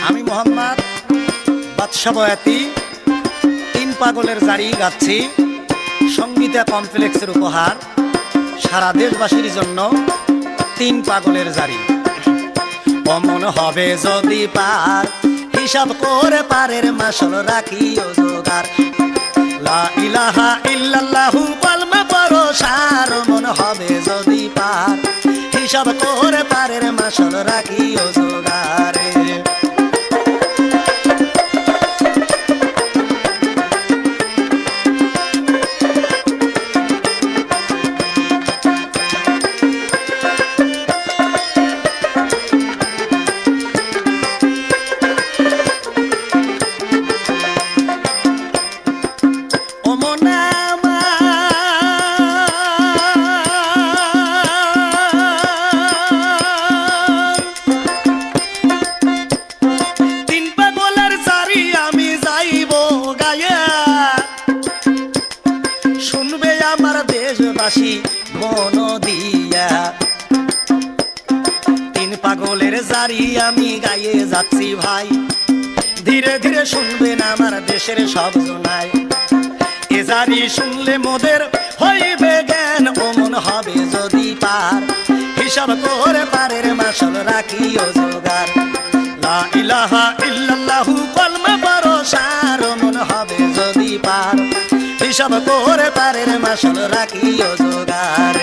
আমি মোহাম্মদ বাদশা বয়াতি তিন পাগলের জারি গাচ্ছি সঙ্গীতা কমপ্লেক্সের উপহার সারা দেশবাসীর জন্য তিন পাগলের জারি। অমন হবে যদি পার হিসাব করে পারের মাসল রাখিও জোগাড়। লা ইলাহা ইল্লাল্লাহু কলমা পড়ো সার। মন হবে যদি পার হিসাব করে পারের মাসল রাখিও জোগাড়। মন দিয়া তিন পাগলের জারি আমি গায়ে যাচ্ছি ভাই। ধীরে ধীরে শুনবেন আমার দেশের সব জনাই। এ জারি শুনলে মোদের হইবে জ্ঞান। অমন হবে যদি পার হিসাব করে পারের মাসল রাখিও জোগাড়। লা ইলাহা ইল্লাল্লাহু কলমা পড়ো সার। মন হবে যদি পার হিসাব করে পারের মাসল রাখিও জোগাড়।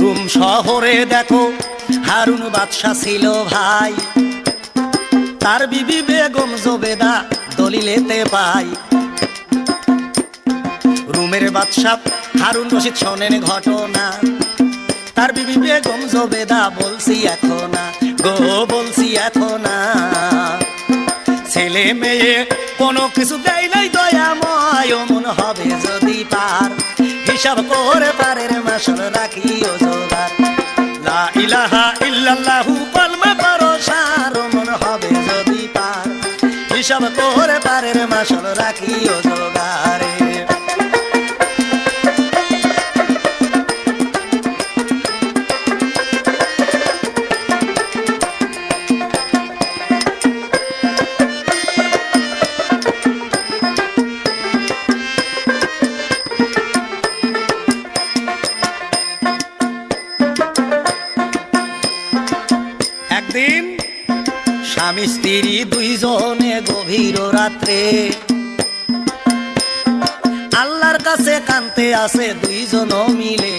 রুম শহরে দেখো হারুন বাদশা ছিল ভাই। তার বিবি বেগম জোবেদা দলিলেতে পাই। রুমের বাদশা হারুন রশিদ শোনেন ঘটনা। তার বিবি বেগম জোবেদা বলছি এখন গো বলছি এখন ছেলে মেয়ে কোনো কিছু দেয় নাই দয়াময়। মন হবে যদি পার হিসাব করে পারের মাসল রাখিও জোগাড়। লা ইলাহা ইল্লাল্লাহু কলমা পড়ো সার। মন হবে যদি পার হিসাব করে পারের মাসল রাখিও জোগাড়। একদিন স্বামী স্ত্রী দুইজনে গভীর রাত্রে আল্লাহর কাছে কানতে আসে দুইজন মিলে।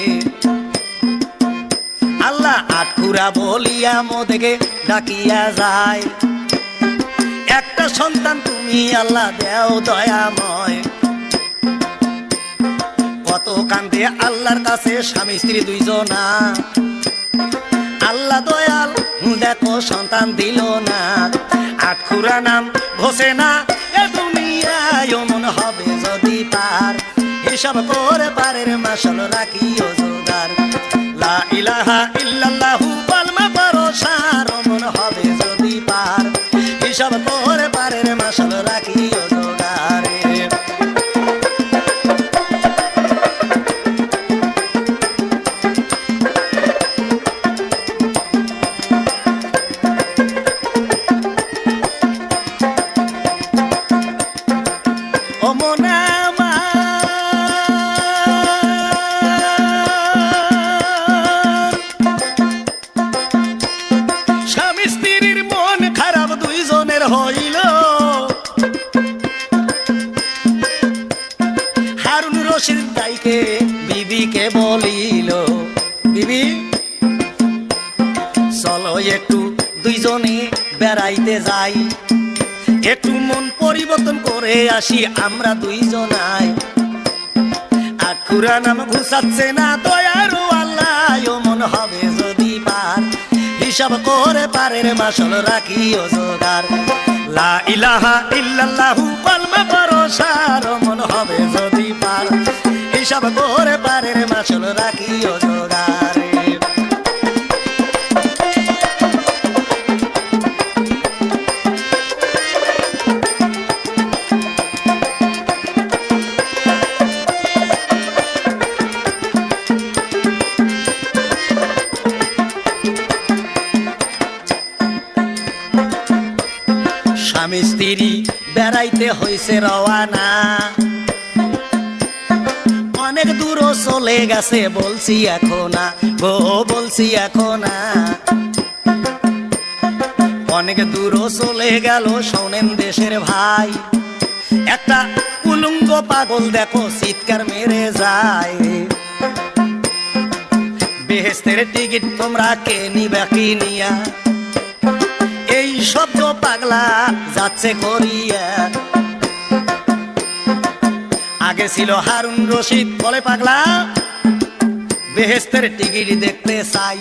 আল্লাহ আটকুরা বলিয়া মোদেরকে ডাকিয়া যায়। একটা সন্তান তুমি আল্লাহ দেও দয়াময়। কত কান্দে আল্লাহর কাছে স্বামী স্ত্রী দুইজনা। আল্লাহ দয়াল দেখো সন্তান দিল না। আটকুরা নাম ঘোষে না এ দুনিয়ায়। মন হবে যদি পার হিসাব করে পারের মাসল রাখিও জোগাড়। লা ইলাহা ইল্লাল্লাহু কলমা পড়ো সার। মন হবে যদি পার হিসাব করে পারের মাসল রাখিও জোগাড়। স্বামী স্ত্রীর মন খারাপ দুইজনের হইল। হারুন রশিদ তাইকে বিবিকে বলিল, বিবি চলো একটু দুইজনে বেড়াইতে যাই। একটু মন পরিবর্তন করে আসি আমরা দুইজনাই। আটকুরা নাম ঘুষাচ্ছে না দয়ারু আল্লাহ। মন হবে যদি পার হিসাব করে পারের মাসল রাখিও জোগাড়। লা ইলাহা ইল্লাল্লাহু কলমে ভরসার মন হবে যদি পার হিসাব করে পারের মাসল রাখিও জোগাড়ে স্বামী স্ত্রী বেড়াইতে হইছে রওয়ানা অনেক দূর চলে গেছে বলছি এখন না গো বলছি এখন না অনেক দূর চলে গেল শোনেন দেশের ভাই একটা উলঙ্গ পাগল দেখো চিৎকার মেরে যায় বেহেশতের টিকিট তোমরা কে নিবা কি নিয়া এই শব্দ পাগলা যাচ্ছে করিয়া আগে ছিল হারুন রশিদ বলে পাগলা বেহেশতের টিকিট দেখতে চাই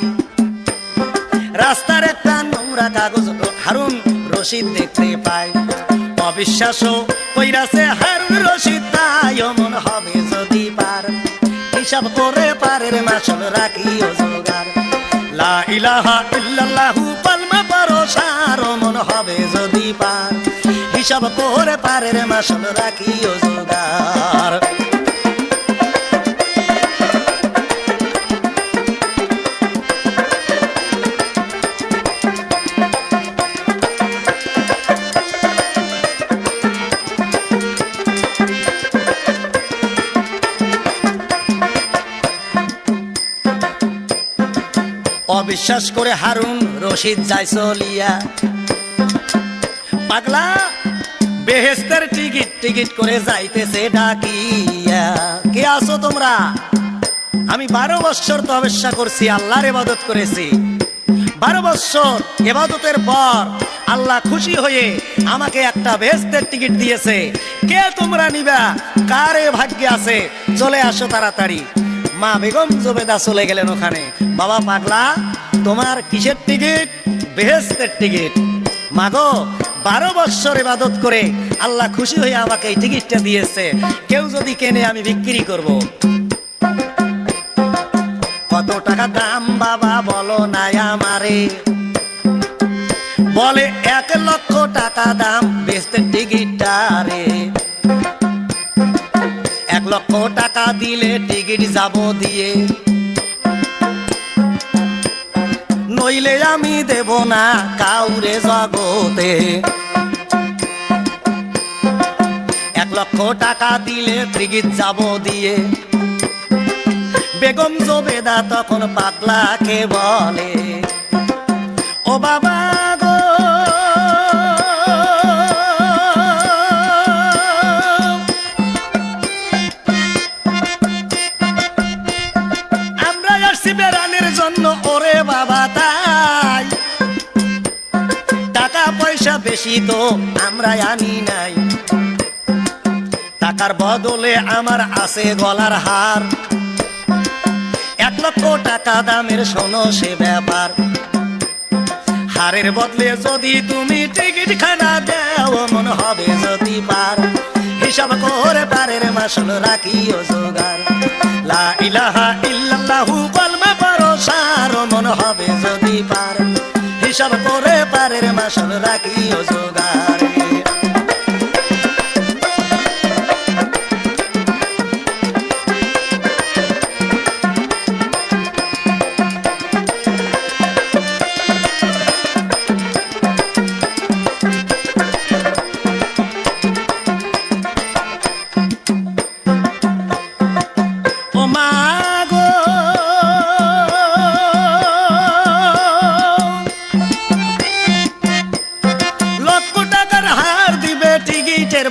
রাস্তার একটা নোংরা কাগজ হারুন রশিদ দেখতে পায় অবিশ্বাস কইরাছে হারুন রশিদ তাই মন হবে যদি পার হিসাব করে পারের মাসল রাখিও জোগাড় লা ইলাহা ইল্লাল্লাহু কলমে ভরসার মন হবে যদি পার হিসাব করে পারের মাসল রাখিও জোগাড় অবিশ্বাস করে হারুন রশিদ যায় চলিয়া পাগলা বেহেশতের টিকিট টিকিট করে যাইতেছে ডাকিয়া কে আছো তোমরা আমি 12 বছর তপস্যা করছি আল্লাহর ইবাদত করেছি 12 বছর ইবাদতের পর আল্লাহ খুশি হয়ে আমাকে একটা বেহেশতের টিকিট দিয়েছে কে তোমরা নিবা কারে ভাগ্যে আছে চলে আসো তাড়াতাড়ি মা বেগম জুবেদা চলে গেলেন ওখানে বাবা পাগলা তোমার কিসের টিকিট বেহেশতের টিকিট মাগো 12 বছর ইবাদত করে আল্লাহ খুশি হয়ে আমাকে এই টিকিটটা দিয়েছে কেউ যদি কেনে আমি বিক্রি করব কত টাকা দাম বাবা বলো না আমারে বলে 1 লক্ষ টাকা দাম বেহেশতের টিকিটটা রে 1 লক্ষ টাকা দিলে টিকিট যাব দিয়ে নইলে আমি দেব না কাউরে জগতে 1 লক্ষ টাকা দিলে টিকিট যাব দিয়ে বেগম জুবেদা তখন পাগলাকে বলে ও বাবা গো আমরা আসছি বেড়ানোর জন্য ওরে বাবা তাই টাকা পয়সা বেশি তো আমরা আনি নাই টাকার বদলে আমার আছে গলার হার 1 লক্ষ টাকা দামের শোনো সে ব্যাপার হারের বদলে যদি তুমি টিকিট খানা দাও মন হবে যদি পার হিসাব করে পারের মাসল রাখিও জোগাড় লা ইলাহা ইল্লাল্লাহু কলমে ভরসার মন হবে যদি পার হিসাব করে পারের মাসল রাখিও জোগাড়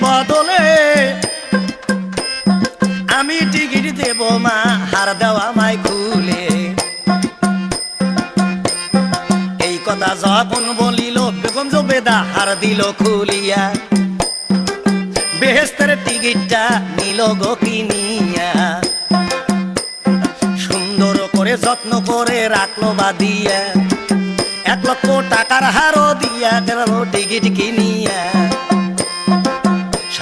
বদলে আমি টিকিট দেব মা হার দেওয়া মাই খুলে এই কথা যখন বলিল বেগম জুবেদা হার দিল খুলিয়া বেহেশতের টিকিটটা নিল গো কিনিয়া সুন্দর করে যত্ন করে রাখলো বাঁধিয়া 1 লক্ষ টাকার হারও দিয়া গেল টিকিট কিনিয়া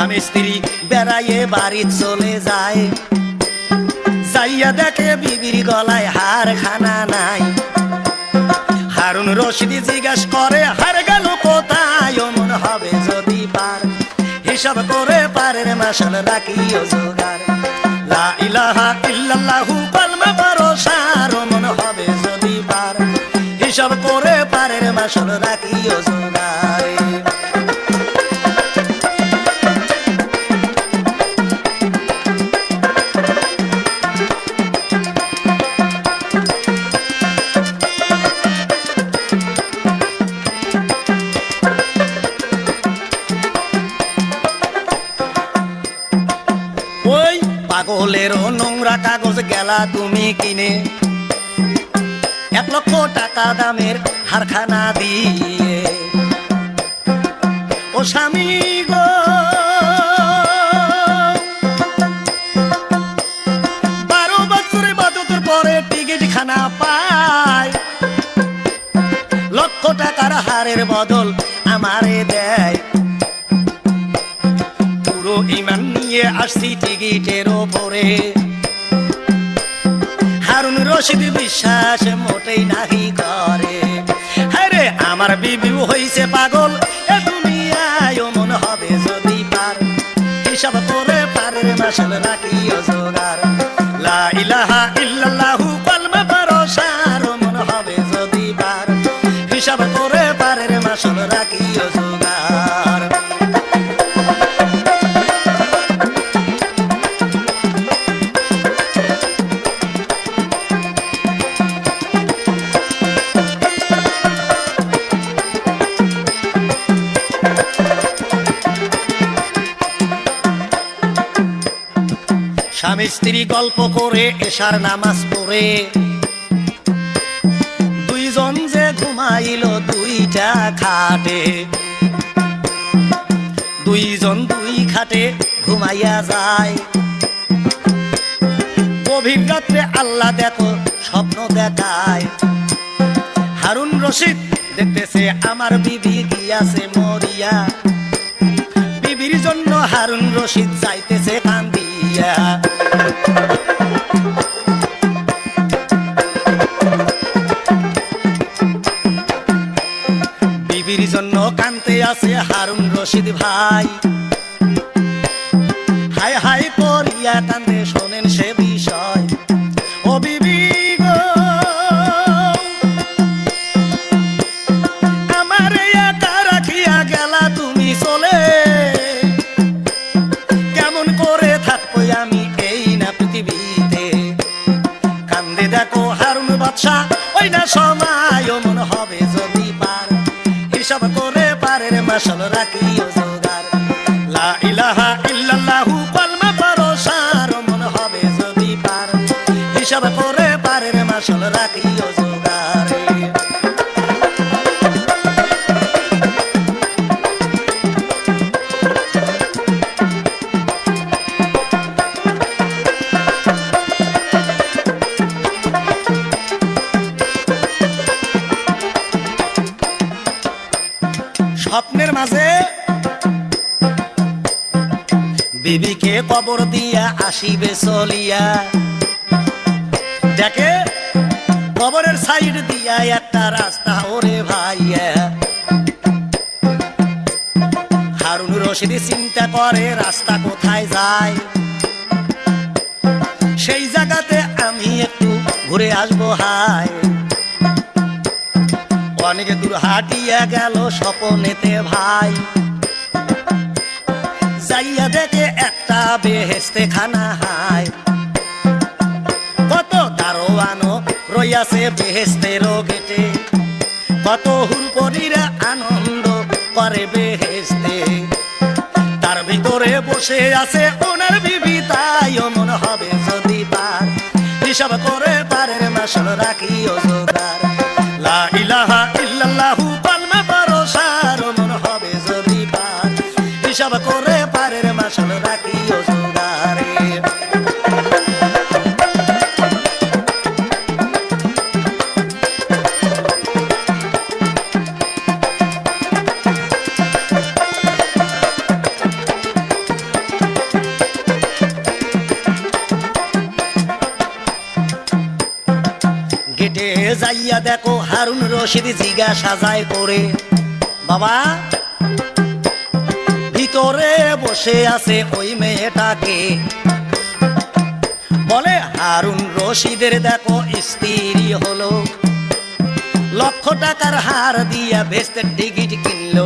স্বামী স্ত্রী বেড়াইয়ে বাড়ি চলে যায়, যাইয়া দেখে বিবির গলায় হার খানা নাই। হারুন রশিদ জিজ্ঞাসা করে হার গেল কোথায়, অমন হবে যদি পার, হিসাব করে পারের মাসাল রাখিও জোগাড়। লা ইলাহা ইল্লাল্লাহু কালমা ভরসার, অমন হবে যদি পার, হিসাব করে পারের মাসাল রাখিও জোগাড়। ওই পাগলেরও নোংরা কাগজ গেলা তুমি কিনে, 1 লক্ষ টাকা দামের হারখানা দিয়ে। ও স্বামী গো, 12 বছর ইবাদতের পরে টিকিট খানা পায়, লক্ষ টাকার হারের বদল আমারে দেয়। পুরো ইমান নিয়ে আসছি টিকিটের ওপরে, হারুন রশিদ বিশ্বাস মোটেই নাহি করে। আরে আমার বিবি হইছে পাগল, এ দুনিয়ায় অমন হবে যদি পার, হিসাব করে পারের মাসাল রাখিও জোগাড়। লা ইলাহা ইল্লাল্লাহু কালমা ভরসার, অমন হবে যদি পার, হিসাব করে পারের মাসাল রাখিও জোগাড়। স্বামী স্ত্রী গল্প করে এশার নামাজ পড়ে, দুইজন যে ঘুমাইল দুইটা খাটে, দুইজন দুই খাটে ঘুমাইয়া যায়। গভীর রাত্রে আল্লাহ দেখো স্বপ্ন দেখায়, হারুন রশিদ দেখতেছে আমার বিবি গিয়াছে মরিয়া, বিবির জন্য হারুন রশিদ যাইতেছে কান্দিয়া। বিবির জন্য কান্দতে আছে হারুন রশিদ ভাই, হায় হায় করিয়া কান্দে, শোনেন সে বিষয়। ও বিবি গো, আমার একা রাখিয়া গেলা তুমি চলে, কেমন করে থাকবো আমি এই না পৃথিবীতে। কান্দে দেখো হারুন বাদশা, ওই না সময় অমন হবে যদি পার, হিসাব করে পারের মাসাল রাখিও জোগাড়। লা ইলাহা ইল্লাল্লাহু কালমা ভরসার, অমন হবে যদি পার, হিসাব করে পারের মাসাল রাখিও জোগাড়। স্বপ্নের মাঝে বিবিকে কবর দিয়া আসিবে চলিয়া, দেখে কবরের সাইড দিয়া একটা রাস্তা, ওরে ভাইয়া। হারুন রশিদ চিন্তা করে রাস্তা কোথায় যায়, সেই জায়গাতে আমি একটু ঘুরে আসবো হায়। অনেক দূর হাঁটিয়া গেল স্বপনেতে ভাই, যাইয়া দেখে একটা বেহেশতে খানা হায়। কত দারোয়ানো রইয়াছে বেহেশতের গেটে, কত হুরপরীরা আনন্দ করে বেহেশতে। তার ভিতরে বসে আছে ওনার বিবি, তাই অমন হবে যদি পার, হিসাব করে পারের মাসাল রাখিও জোগাড়। লা ইলাহা ইল্লাল্লাহু কালমা ভরসার, অমন হবে যদি পার, হিসাব করে পারের মাসাল রাখিও জোগাড়। যাইয়া দেখো হারুন রশিদ জিজ্ঞাসা যায় করে, বাবা ভিতরে বসে আছে ওই মেয়েটাকে? বলে হারুন রশিদের দেখো স্ত্রী হলো, লক্ষ টাকার হার দিয়া বেচতে টিকিট কিনলো।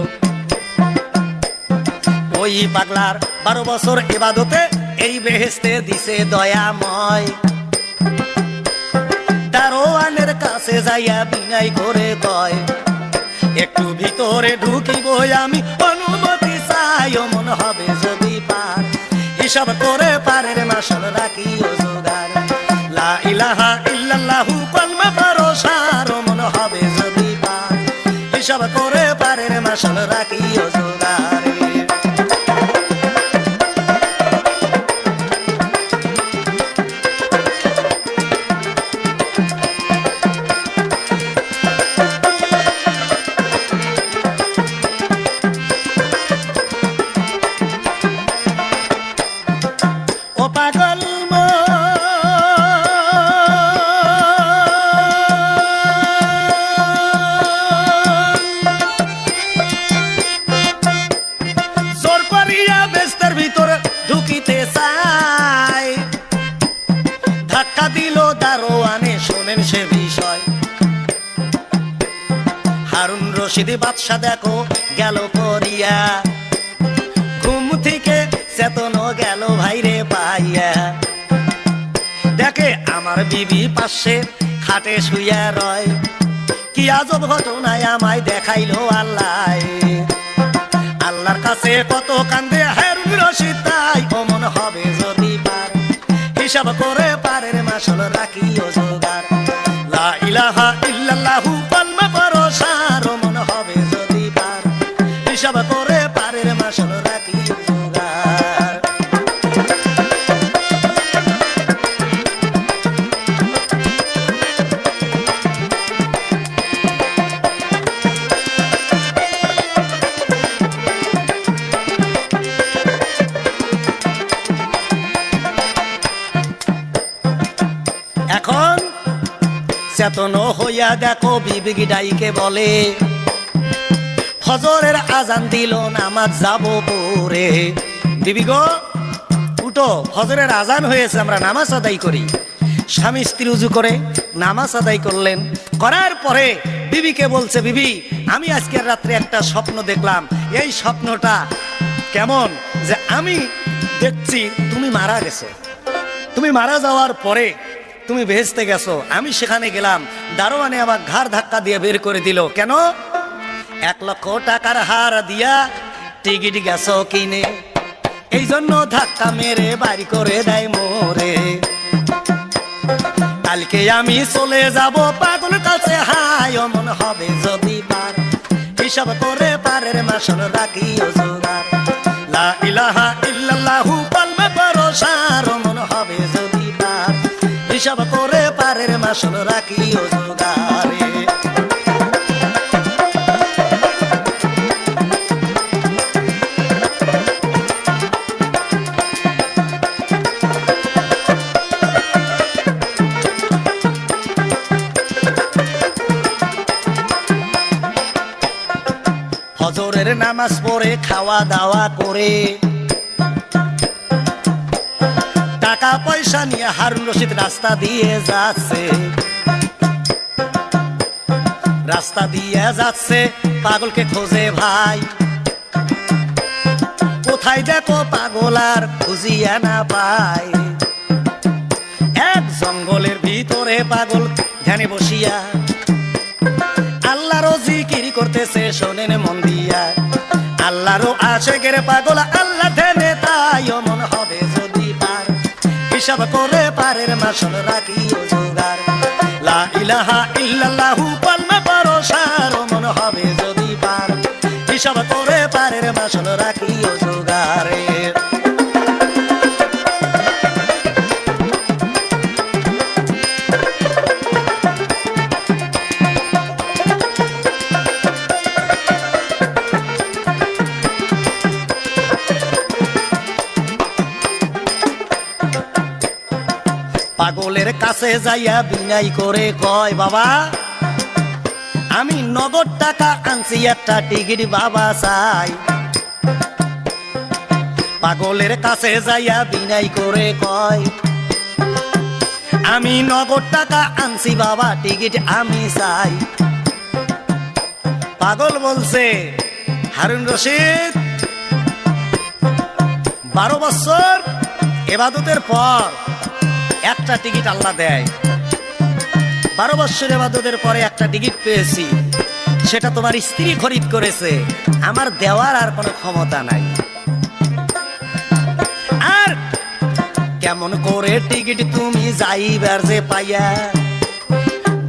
ওই পাগলার 12 বছর ইবাদতে এই বেহেশতে দিছে দয়াময়। দারোয়ানের কাছে যাইয়া বিনয় করে কয়, একটু ভিতরে ঢুকিব আমি, অনুমতি চাই মন হবে যদি পার। হিসাব করে পারের মাসল রাখিও জোগাড়, লা ইলাহা ইল্লাল্লাহু কলমা পড়ো সার মন হবে যদি পার। হিসাব করে পারের মাসল রাখিও জোগাড়। হারুন রশিদ বাদশা দেখো গেল করিয়া, ঘুম থেকে চেতন গেল ভাইরে পাইয়া। দেখে আমার বিবি পাশে খাটে শুইয়া রয়, কি আজব ঘটনায় আমায় দেখাইলো আল্লাহ। আল্লাহর কাছে কত কান্দে হারুন রশিদ, তাই মন হবে যদি পার। হিসাব করে পারের মাসল রাখিও জোগাড়, লা ইলাহা ইল্লাল্লাহু কলমা পড়ো সার মন হবে যদি পার। হিসাব করে পারের মাসল রাখিও জোগাড়। এখন চেতন হইয়া দেখো বিবি ডাইকে বলে, ফজরের আজান দিল নামাজ যাব পড়ে। বিবি গো উঠো, ফজরের আজান হয়েছে, আমরা নামাজ আদায় করি। স্বামী স্ত্রী উজু করে নামাজ আদায় করলেন। করার পরে বিবিকে বলছে, বিবি আমি আজকের রাত্রে একটা স্বপ্ন দেখলাম। এই স্বপ্নটা কেমন, যে আমি দেখছি তুমি মারা গেছো, তুমি মারা যাওয়ার পরে তুমি বেহেশতে গেছো, আমি সেখানে গেলাম, দারোয়ানে আমার ঘাড় ধাক্কা দিয়ে বের করে দিল। কেন? 1 লক্ষ টাকার হার দিয়া টিকিট গেছো কিনে, এই জন্য ধাক্কা মেরে বাড়ি করে দেয় মোরে। কালকে আমি চলে যাব পাগল কাছে, হায় মন হবে যদি পার। হিসাব করে পারের মাসল রাখিও জোগাড়, লা ইলাহা ইল্লাল্লাহু কলমা পড়ো সার মন হবে যদি পার। হিসাব করে পারের মাসল রাখিও জোগাড়ে। ফজরের নামাজ পড়ে খাওয়া দাওয়া করে টাকা পয়সা নিয়ে হারুন রশিদ রাস্তা দিয়ে যাচ্ছে। রাস্তা দিয়ে যাচ্ছে, পাগলকে খোঁজে ভাই। কোথায় দেখো পাগল আর খুঁজিয়া না পায়। এক জঙ্গলের ভিতরে পাগল ধ্যানে বসিয়া আল্লাহরও জিকির করতেছে, শোনেন মন দিয়া। আল্লাহরও আশেকের পাগল আল্লাহ ধ্যানে, তাই মন হবে যদি পার। হিসাব করে পারের মাসল রাখিও জোগাড়, লা ইলাহা ইল্লাল্লাহু কলমা পড়ো সার মন হবে যদি পার। হিসাব করে পারের মাসল রাখিও জোগাড়ে। পাগলের কাছে যাইয়া বিনয় করে কয়, বাবা আমি নগদ টাকা আনছি একটা টিকিট বাবা চাই। পাগলের কাছে যাইয়া বিনাই করে কয় আমি নগদ টাকা আনছি বাবা টিকিট আমি চাই। পাগল বলছে হারুন রশিদ 12 বছর ইবাদতের পর একটা টিকিট আল্লাহ দেয়। 12 বছর ইবাদতের পরে একটা টিকিট পেয়েছি, সেটা তোমার স্ত্রী খরিদ করেছে, আমার দেওয়ার আর কোনো ক্ষমতা নাই। আর কেমন করে টিকিট তুমি যাইবার যে পাইয়া,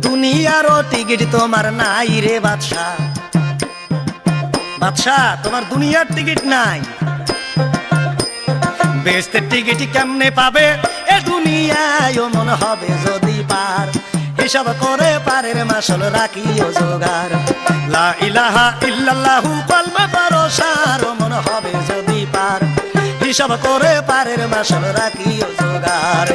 দুনিয়ারও টিকিট তোমার নাই রে বাদশা। বাদশা তোমার দুনিয়ার টিকিট নাই, বেহেশতের টিকিট কেমনে পাবে এ দুনিয়ায় মনে হবে যদি পার। হিসাব করে পারের মাসল রাখিও জোগাড়। লা ইলাহা ইল্লাল্লাহু কলমে পড়ো সার মনে হবে যদি পার। হিসাব করে পারের মাসল রাখিও জোগাড়।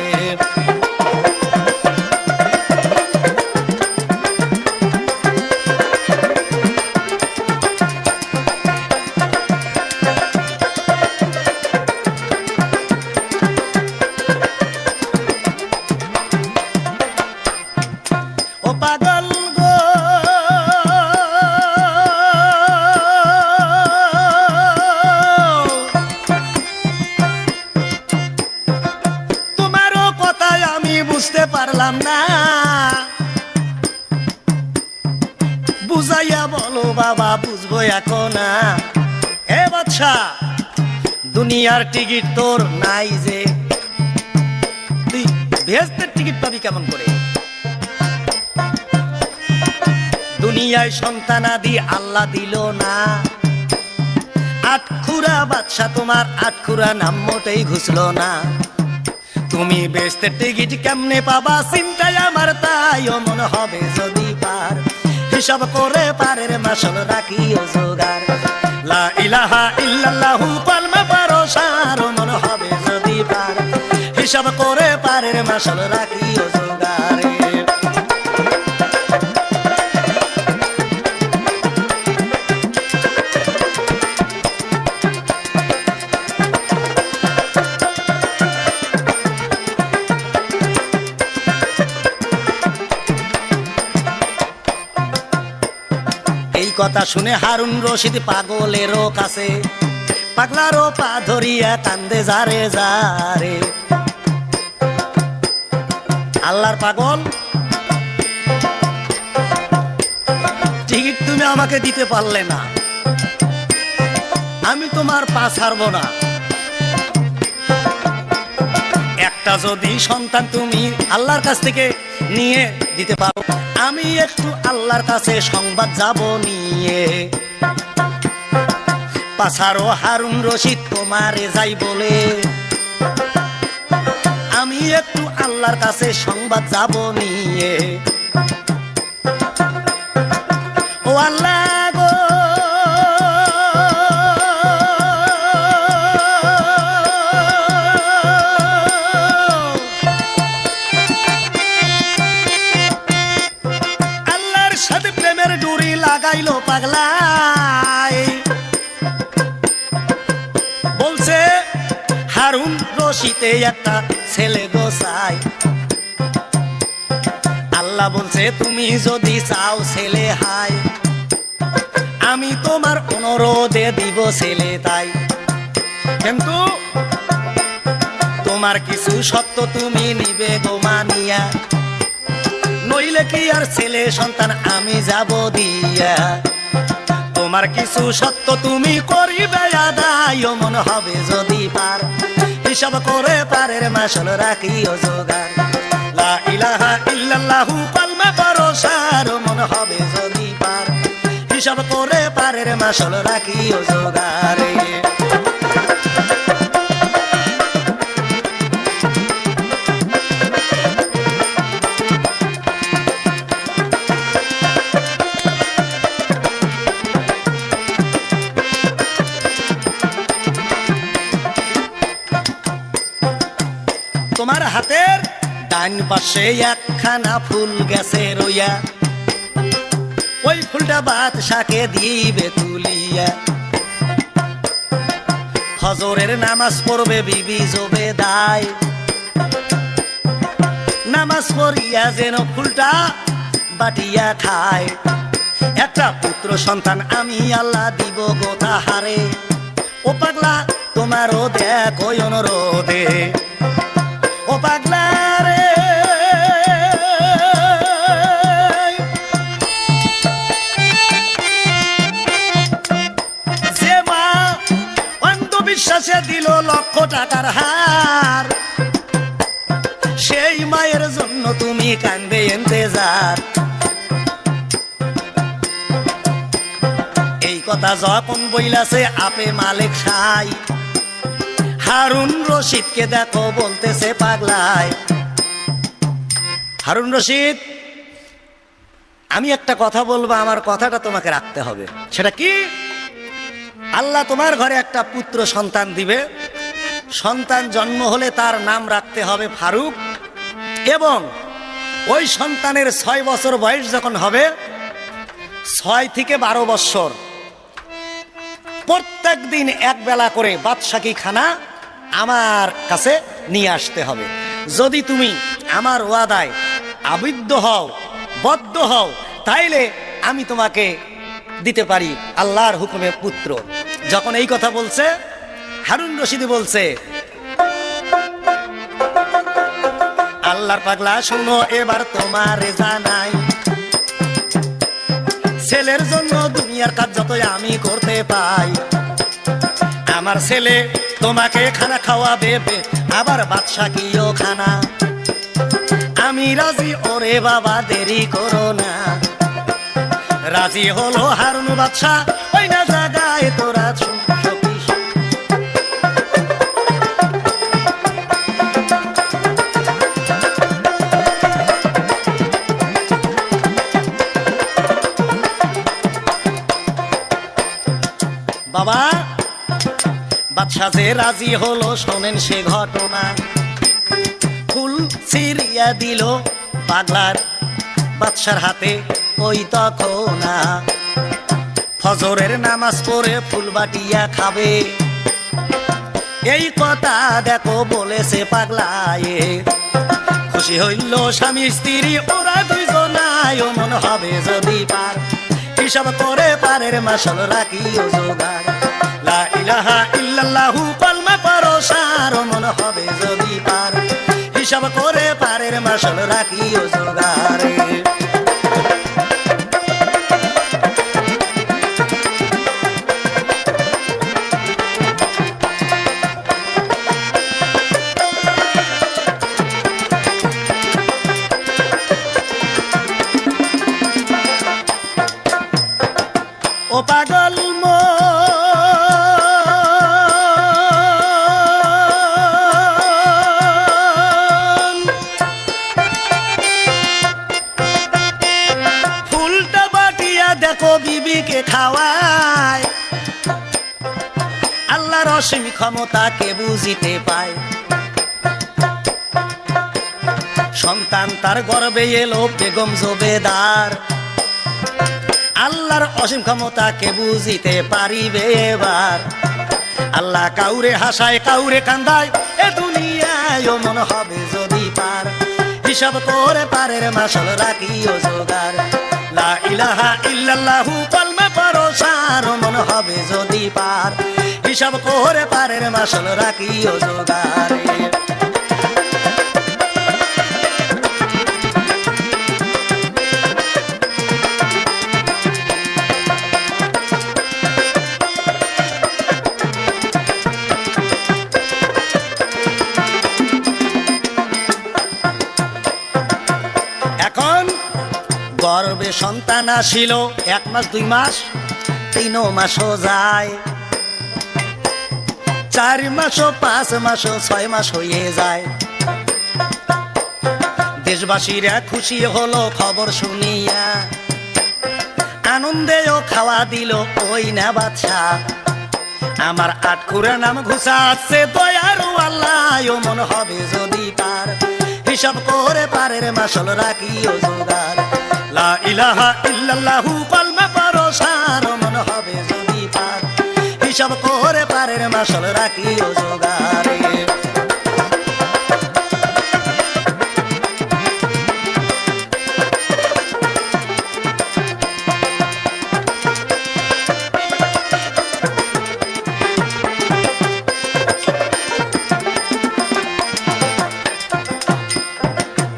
বুঝতে পারলাম না, বুঝাইয়া বলো বাবা বুঝবো এখন। এ বাদশা দুনিয়ার টিকিট তোর নাই যে, তুই বেহেশতের টিকিট পাবি কেমন করে? দুনিয়ায় সন্তানাদি আল্লাহ দিল না। আটখুরা বাদশা তোমার আটখুরা নাম মোটেই ঘুষলো না। তুমি বেহেশতের টিকিট কেমনে পাবা চিন্তায় আমার তাই মনে হবে যদি পার। হিসাব করে পারের মাসল রাখিও জোগাড়। লা ইলাহা ইল্লাল্লাহু কলমে পড়ো সার মনে হবে যদি পার। হিসাব করে পারের মাসল রাখিও জোগাড়। কথা শুনে হারুন রশিদ পাগলেরও কাছে, পাগলারও পা ধরিয়া কান্দে যারে যারে। আল্লাহর পাগল, টিকিট তুমি আমাকে দিতে পারলে না, আমি তোমার পা ছাড়বো না। একটা যদি সন্তান তুমি আল্লাহর কাছ থেকে নিয়ে দিতে পারো, আমি একটু আল্লাহর কাছে সংবাদ যাব নিয়ে। পাছারো হারুন রশিদ তোমারে যাই বলে, আমি একটু আল্লাহর কাছে সংবাদ যাব নিয়ে। ও আল্লাহ গো, লাগাইলো পাগলাই, বলছে হারুন রশিদে একটা ছেলে গোসাই। আল্লাহ বলছে তুমি যদি চাও ছেলে হাই, আমি তোমার অনুরোধে দিব ছেলে তাই। কিন্তু তোমার কিছু সত্য তুমি নিবে গো মানিয়া, নইলে কি আর ছেলে সন্তান আমি যাব দিয়া। তোমার কিছু সত্য তুমি করিবে আদায় মনে হবে যদি পার। হিসাব করে পারের মাসল রাখিও জোগাড়। লা ইলাহা ইল্লাল্লাহু কলমে পড়ো সার মনে হবে যদি পার। হিসাব করে পারের মাসল রাখিও জোগাড়। তোমার হাতের ডান পাশে একখানা ফুল গেছে রইয়া, ওই ফুলটা বাদশাকে দিবে তুলিয়া। ফজরের নামাজ পড়বে বিবি জোবেদায়, নামাজ পড়িয়া যেন ফুলটা বাটিয়া খায়। একটা পুত্র সন্তান আমি আল্লাহ দিব গো তাহারে, ও পাগলা তোমারও দেখো অনুরোধে, ও পাগলা রে। যে মা অন্ধবিশ্বাসে দিল লক্ষ টাকার হার, সেই মায়ের জন্য তুমি কান্দে ইন্তেজার। এই কথা যখন বইলাছে আপে মালিক সাই, হারুন রশিদকে দেখো বলতেছে পাগলায়। হারুন রশিদ, আমি একটা কথা বলবো, আমার কথাটা তোমাকে রাখতে হবে। সেটা কি? আল্লাহ তোমার ঘরে একটা পুত্র সন্তান দিবে, সন্তান জন্ম হলে তার নাম রাখতে হবে ফারুক, এবং ওই সন্তানের 6 বছর বয়স যখন হবে, 6 থেকে 12 বছর প্রত্যেক দিন এক বেলা করে বাদশাহী খানা আমার কাছে নিয়ে আসতে হবে। যদি তুমি আমার ওয়াদায় আবদ্ধ হও, বদ্ধ হও, তাইলে আমি তোমাকে দিতে পারি আল্লাহর হুকুমে পুত্র। যখন এই কথা বলছে, হারুন রশিদ বলছে, আল্লাহর পাগলা শুনো এবার তোমার জানাই, ছেলের জন্য দুনিয়ার কাজ যতই আমি করতে পাই, আমার ছেলে তোমাকে খানা খাওয়াবে, আবার বাদশাহীও খানা। আমি রাজি, ওরে বাবা দেরি করো না। রাজি হলো হারুন বাদশা, ওই না জায়গায় তোরা বাবা। বাদশা যে রাজি হলো, শোনেন সে ঘটনা। ফুল ছিঁড়িয়া দিল পাগলার বাদশার হাতে ওই তখন। ফজরের নামাজ পড়ে ফুল বাটিয়া খাবে, এই কথা দেখো বলেছে পাগলায়। খুশি হইল স্বামী স্ত্রী, ওরা দুইজনায় মন হবে যদি পার, হিসাব করে পারের মাসল রাখিও জোগাড়। লা ইলাহা ইল্লাল্লাহু কলমা পড়ো সার, মন হবে যদি পার, হিসাব করে পারের মাসল রাখিও জোগাড়। ও পাগল মন, ফুলটা বাটিয়া দেখো বিবিকে খাওয়ায়। আল্লাহর অসীম ক্ষমতা কে বুঝিতে পায়, সন্তান তার গর্ভে এলো বেগম জোবেদার। আল্লাহর অসীম ক্ষমতা কে বুঝিতে পারিবে এবার। আল্লাহ কাউরে হাসায় কাউরে কান্দায়, এ দুনিয়ায় মন হবে যদি পার, হিসাব করে পারের মাসল রাখিও জোগাড়। লা ইলাহা ইল্লাল্লাহু কলমা পড়ো সার, মন হবে যদি পার, হিসাব করে পারের মাসল রাখিও জোগাড়। গর্ভে সন্তান আসিল, 1 মাস 2 মাস 3 মাসও যায়, 4 মাসও 5 মাসও 6 মাস হয়ে যায়। দেশবাসীরা খুশি হলো খবর শুনিয়া, আনন্দেও খাওয়া দিল ওই না বাদশা। আমার আটকুরা নাম ঘুষাচ্ছে দয়ারু আল্লাহ, মন হবে যদি পার, হিসাব করে পারের মাসল রাখিও জোগাড়। লা ইলাহা ইল্লাল্লাহু কলমা পড়ো সার মন হবে যদি পার হিসাব করে পারের মাসল রাখিও জোগাড়ে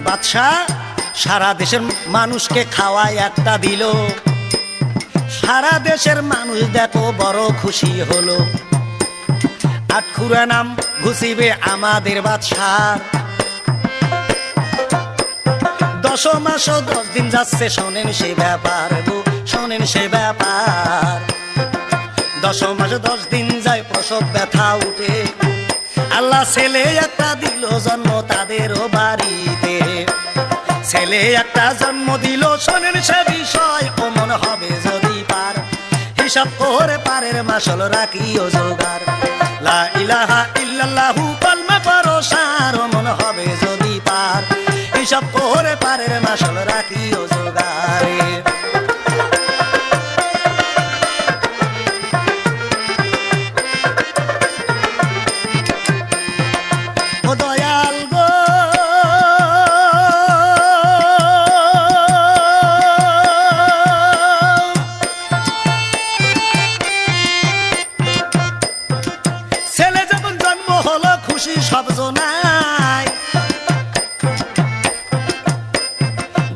বাদশাহ সারা দেশের মানুষকে খাওয়ায় একটা দিল সারা দেশের মানুষ দেখো বড় খুশি হলো আটখুরা নাম ঘুষিবে আমাদের বাদশাহ 10 মাস 10 দিন যাচ্ছে শোনেন সে ব্যাপার গো শোনেন সে ব্যাপার 10 মাস 10 দিন যায় প্রসব ব্যথা উঠে আল্লাহ ছেলে একটা দিল জন্ম তাদেরও বাড়িতে ছেলে একটা জন্ম দিল শোনেন সে বিষয় ও মনে হবে যদি পার হিসাব করে পারের মাসল রাখিও জোগাড় লা ইলাহা ইল্লাল্লাহু কলমা পড়ো সার ও মনে হবে যদি পার হিসাব করে পারের মাসল রাখিও জোগাড়ে সব জনাই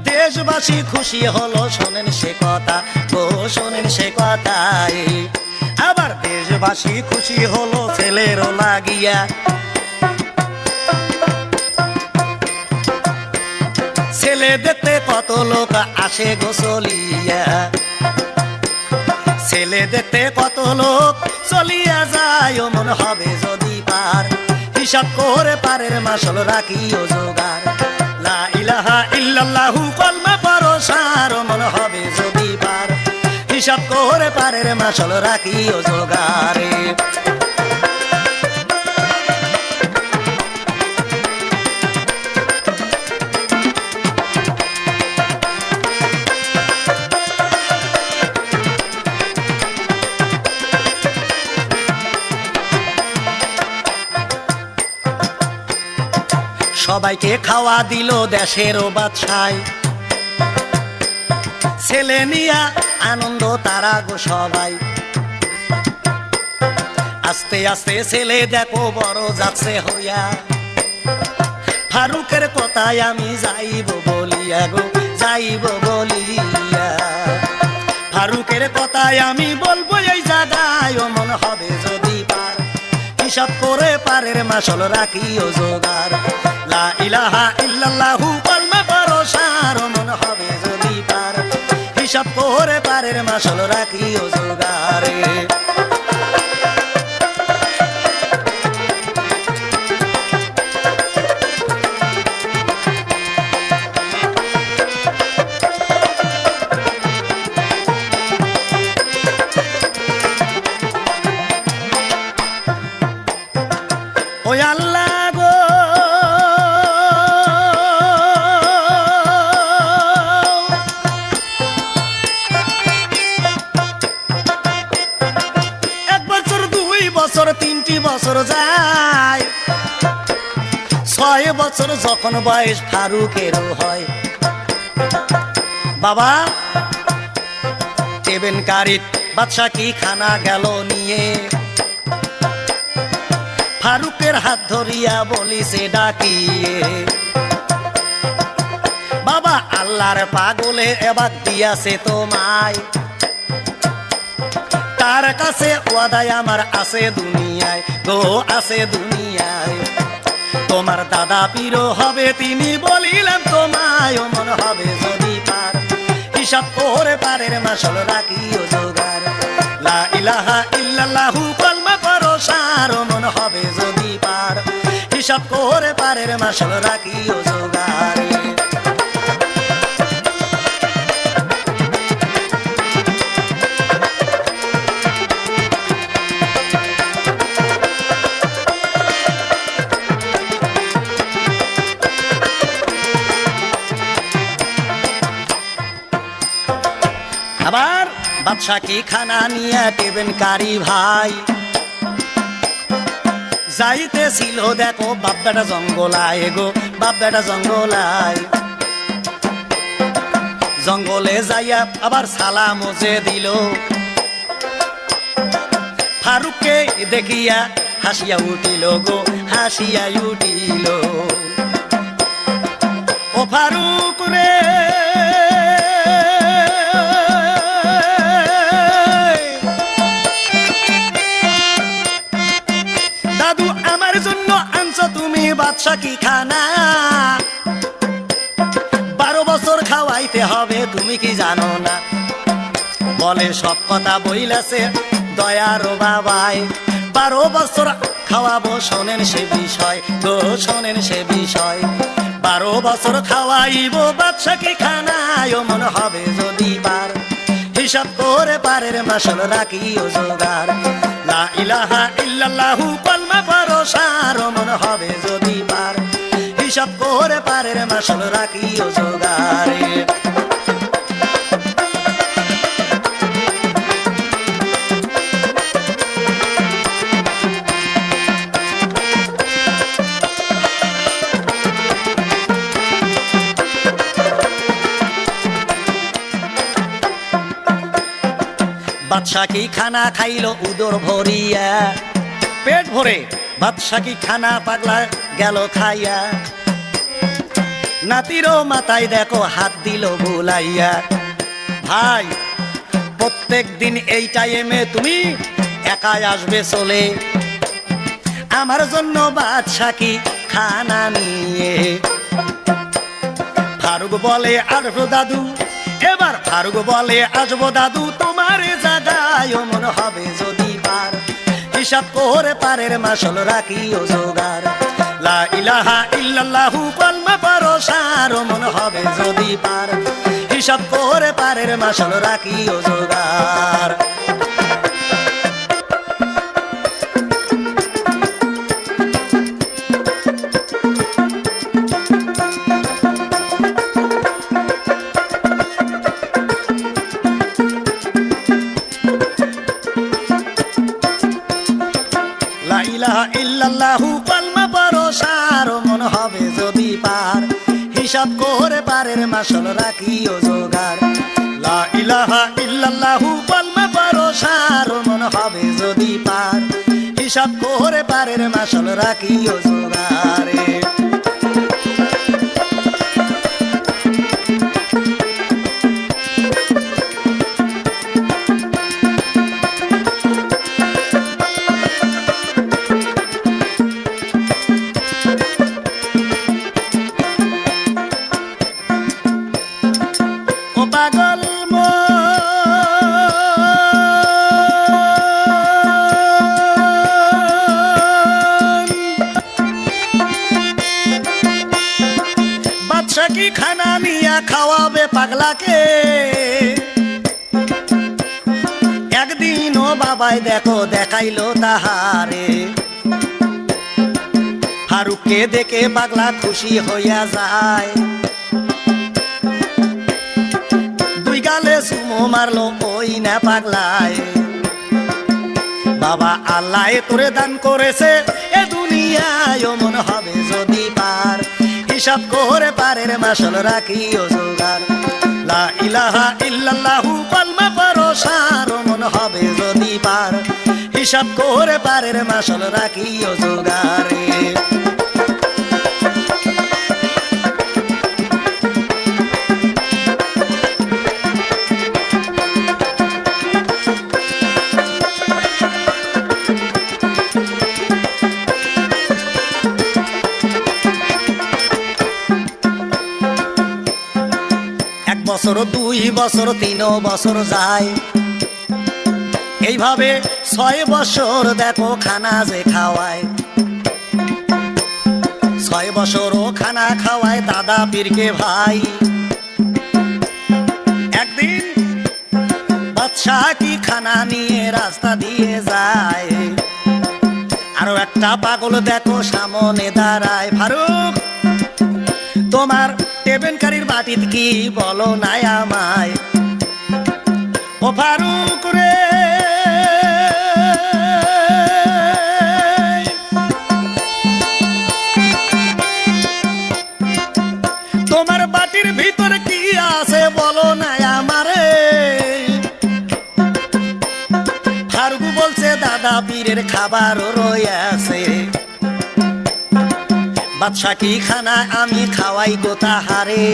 দেশবাসী খুশি হলো শোনেন সে কথা গো শোনেন সে কথাই আবার দেশবাসী খুশি হলো ছেলেরও লাগিয়া ছেলে দেখতে কত লোক আসে গোসলিয়া ছেলে দেখতে কত লোক চলিয়া যায় মন হবে যদি পার হিসাব করে পারের মাসল রাখিও জোগাড় লা ইলাহা ইল্লাল্লাহু কলমা পড়ো সার মন হবে যদি পার হিসাব করে পারের মাসল রাখিও জোগাড়ে সবাইকে খাওয়া দিল দেশেরও বাদশাহ ছেলে নিয়া আনন্দ তারা গো সবাই আস্তে আস্তে ছেলে দেখো বড় যাচ্ছে হইয়া ফারুকের কথায় আমি যাইব বলিয়া গো যাইব বলিয়া ফারুকের কথায় আমি বলবো এই জায়গায় ও মন হবে যদি পার হিসাব করে পারের মাসল রাখিও জোগাড় লা ইলাহা ইল্লাল্লাহু কলমা পড়ো সার মন হবে যদি পার হিসাব করে পারের মাসল রাখিও জোগাড়ে ওই আল্লাহ গো বছর 3টি বছর যায় 6 বছর যখন বয়স ফারুকেরও হয় বাবা কেবেনকারী বাদশা কি খানা গেল নিয়ে ফারুকের হাত ধরিয়া বলিছে ডাকিয়ে বাবা আল্লাহর পাগলে এবার দিয়াছে তোমায় তার কাছে ওয়াদায় আমার আছে দুনিয়ায় গো আছে দুনিয়ায় তোমার দাদা পীরও হবে তিনি বলিলাম তোমায় মন হবে যদি পার হিসাব করে পারের মাসল রাখিও জোগাড় লা ইলাহা ইল্লাল্লাহু কলমা পড়ো সার মন হবে যদি পার হিসাব করে পারের মাসল রাখিও জোগাড় বাদশা কি খানা নিয়ে টেবেনকারী ভাই যাইতেছিল দেখো বাপ বেটা জঙ্গলায় গো বাপ বেটা জঙ্গলায় জঙ্গলে যাইয়া আবার সালাম যে দিল ফারুককে দেখিয়া হাসিয়া উঠিল গো হাসিয়া উঠিল ও ফারুক রে দাদু আমার জন্য আনছো তুমি বাদশা কি খানা 12 বছর খাওয়াইতে হবে তুমি কি জানো না বলে সব কথা বইলাছে দয়ার বাবাই 12 বছর খাওয়াবো শোনেন সে বিষয় গো শোনেন সে বিষয় 12 বছর খাওয়াইব বাদশা কি খানায় মনে হবে যদি বার হিসাব করে পারের মাসল রাখিও জোগাড় লা ইলাহা ইল্লাল্লাহু কলমা পড়ো সার মনে হবে যদি বার হিসাব করে পারের মাসল রাখিও জোগাড় বাদশা কি খানা খাইলো উদর ভরিয়া পেট ভরে বাদশা কি খানা পাগলা গেল খাইয়া নাতিরও মাথায় দেখো হাত দিল বুলাইয়া ভাই প্রত্যেক দিন এই টাইমে তুমি একাই আসবে চলে আমার জন্য বাদশা কি খানা নিয়ে ফারুক বলে আসবো দাদু এবার ফারুক বলে আসবো দাদু তোমার জায়গায় মনে হবে যদি পার হিসাব করে পারের মাসল রাখিও জোগাড় লা ইলাহা ইল্লাল্লাহু কলমা পড়ো সার মনে হবে যদি পার হিসাব করে পারের মাসল রাখিও জোগাড় লা ইলাহা ইল্লাল্লাহু কলমা পড়ো সার মনে হবে যদি পার হিসাব করে পারের মাসল রাখিও জোগাড় লা ইলাহা ইল্লাল্লাহু কলমা পড়ো সার মনে হবে যদি পার হিসাব করে পারের মাসল রাখিও জোগাড় পাগল বাদশা কি খানা নিয়া খাওয়াবে পাগলাকে একদিন ও বাবাই দেখো দেখাইলো তাহারে ফারুককে দেখে পাগলা খুশি হইয়া যায় গালে সুমো মারলো ওই না পাগলায় বাবা আল্লাহ তোরে দান করেছে এ দুনিয়ায় মনে হবে যদি পার হিসাব করে পারের মাসল রাখিও জোগাড় লা ইলাহা ইল্লাল্লাহু কলমা পড়ো সার মনে হবে যদি পার হিসাব করে পারের মাসল রাখিও জোগাড় বছর 2 বছর 3 বছর যায় এইভাবে 6 বছর দেখো খানা যে খাওয়ায় 6 বছর ও খানা খাওয়ায় দাদা পীরকে ভাই একদিন বাদশা কি খানা নিয়ে রাস্তা দিয়ে যায় আরো একটা পাগল দেখো সামনে দাঁড়ায় ফারুক তোমার টেবেনকারীর বাটিত কি বলো নাই আমায় ও ফারুক রে তোমার বাটির ভিতর কি আছে বলো না আমারে। ফারুক বলছে দাদা পীরের খাবার রয়েছে, বাদশা কি খানা আমি খাওয়াই গো তাহারে।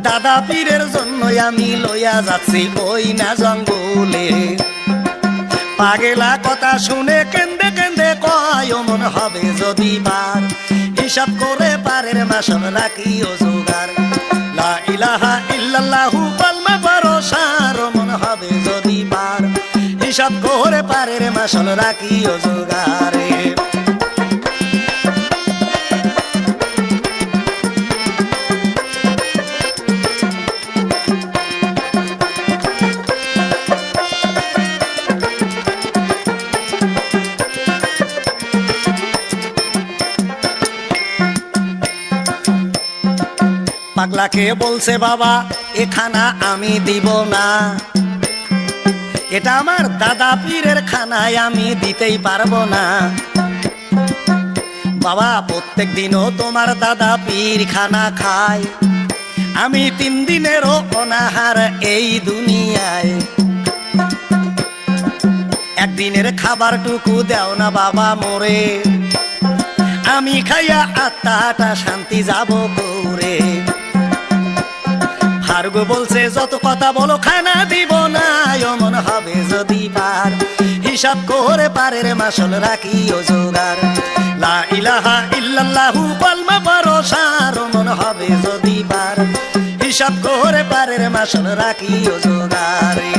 দাদা পীরের জন্য আমি লইয়া যাচ্ছি ওই না জঙ্গলে। পাগেলা কথা শুনে কেন্দে কেন্দে কয় মন হবে যদি বার, হিসাব করে পারের মাসল রাখিও জোগার। লা ইলাহা ইল্লাল্লাহু কলমা ভরসার মন হবে যদি বার, হিসাব করে পারের মাসল রাখিও জোগারে। পাগলাকে বলছে বাবা এ খানা আমি দিব না, এটা আমার দাদা পীরের খানায় আমি দিতেই পারবো না। বাবা প্রত্যেক দিনও তোমার দাদা পীর খানা খায়, আমি 3 দিনেরও অনাহার এই দুনিয়ায়। একদিনের খাবারটুকু দেও না বাবা মোরে, আমি খাইয়া আত্মাটা শান্তি যাব করে। ফারুক বলছে যত কথা বলো খানা দিব না, মন হবে যদি পার, হিসাব করে পারের মাসল রাখিও জোগার। লা ইলাহা ইল্লাল্লাহু কলমা ভরসার মন হবে যদি পার, হিসাব করে পারের মাসল রাখিও জোগারে।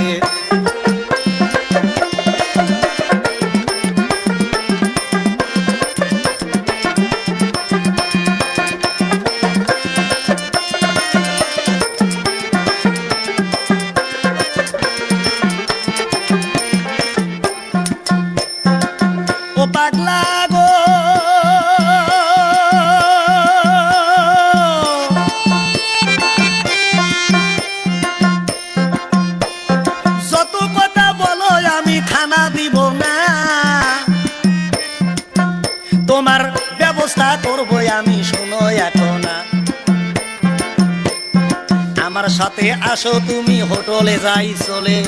পাগলা গো যত কথা বলো আমি খানা দিব না, তোমার ব্যবস্থা করবো আমি শোনো এখন। আমার সাথে আসো তুমি হোটেলে যাই চলে,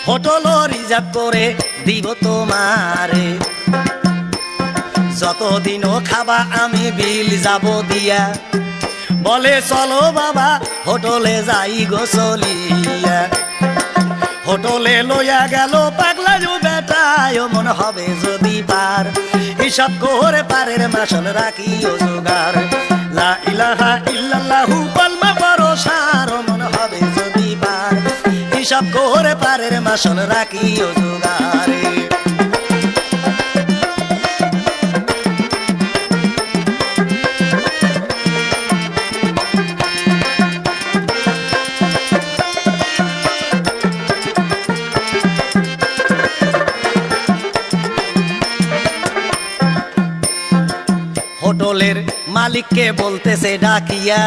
হোটেল রিজার্ভ করে দিব তোমারে। যতদিনও খাবা আমি বিল যাব দিয়া, বলে চলো বাবা হোটেলে যাই গো চলিয়া। হোটেলে লইয়া গেল পাগলা জু বেটায় মন হবে যদি পার, হিসাব করে পারের মাসল রাখিও জোগার। লা ইলাহা ইল্লাল্লাহু কলমা ভরসার মন হবে যদি পার, হিসাব করে পারের মাসল রাখিও জোগারে। হোটেলের মালিককে বলতেছে ডাকিয়া,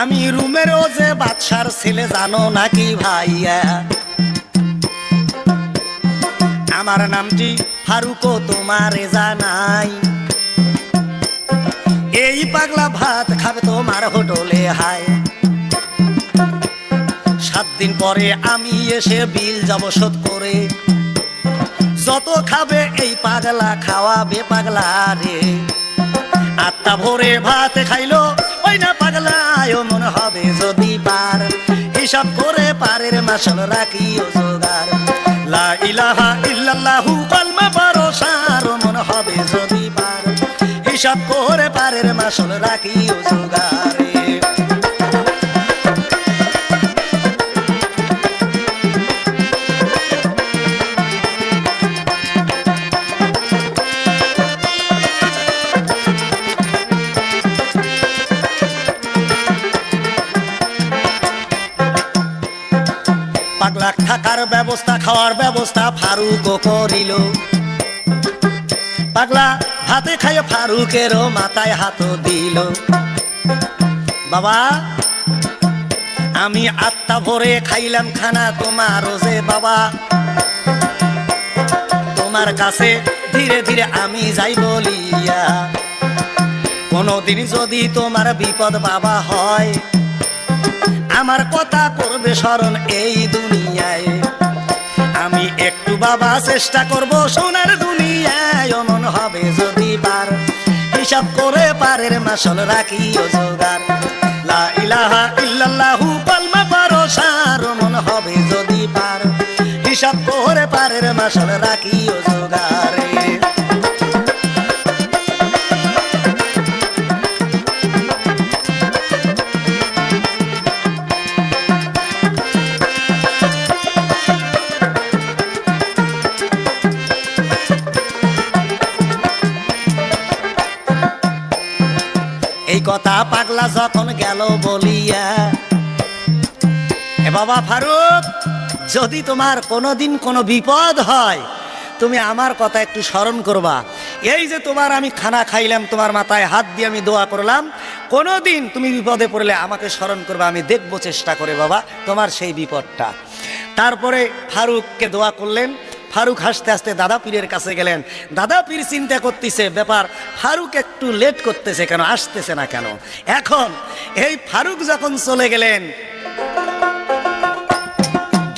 আমি রুমেরও যে বাদশার ছেলে জানো নাকি ভাইয়া। আমার নামটি ফারুক তোমারে জানাই, এই পাগলা ভাত খাবে তোমার হোটেলে হায়। 7 দিন পরে আমি এসে বিল যাব শোধ করে, যত খাবে এই পাগলা খাওয়াবে পাগলা রে। আত্মা ভরে ভাত খাইলো ওই না পাগলায় মন হবে যদি পার, হিসাব করে পারের মাসল রাখিও জোগার। লা ইলাহা ইল্লাল্লাহু কলমা ভরসার মন হবে যদি পার, হিসাব করে পারের মাসল রাখিও জোগারে। পাগলা থাকার ব্যবস্থা খাওয়ার ব্যবস্থা ফারুক করিল। পাগলা ভাতে খাইয়ে ফারুকেরও মাথায় হাত দিল। বাবা আমি আত্মা ভরে খাইলাম খানা তোমার রোজে বাবা, তোমার কাছে ধীরে ধীরে আমি যাই বলিয়া। কোনদিন যদি তোমার বিপদ বাবা হয়, আমার কথা করবে স্মরণ এই দুনিয়ায়। আমি একটু বাবা চেষ্টা করব সোনার দুনিয়ায়, অমন হবে যদি বার হিসাব করে পারের মাসল রাখি ও জোগাড়। লা ইলাহা ইল্লাল্লাহু কলমা পারো সার, অমন হবে যদি পার হিসাব করে পারের মাসল রাখি ও জোগাড়। এই কথা পাগলা যখন গেল বলিয়া, এ বাবা ফারুক, যদি তোমার কোনোদিন কোনো বিপদ হয়, তুমি আমার কথা একটু স্মরণ করবা। এই যে তোমার আমি খানা খাইলাম, তোমার মাথায় হাত দিয়ে আমি দোয়া করলাম, কোনোদিন তুমি বিপদে পড়লে আমাকে স্মরণ করবা, আমি দেখবো চেষ্টা করে বাবা তোমার সেই বিপদটা। তারপরে ফারুককে দোয়া করলেন। ফারুক হাসতে হাসতে দাদা পীরের কাছে গেলেন। দাদা পীর চিন্তা করতেছে ব্যাপার, ফারুক একটু লেট করতেছে কেন, আসতেছে না কেন। এখন এই ফারুক যখন চলে গেলেন,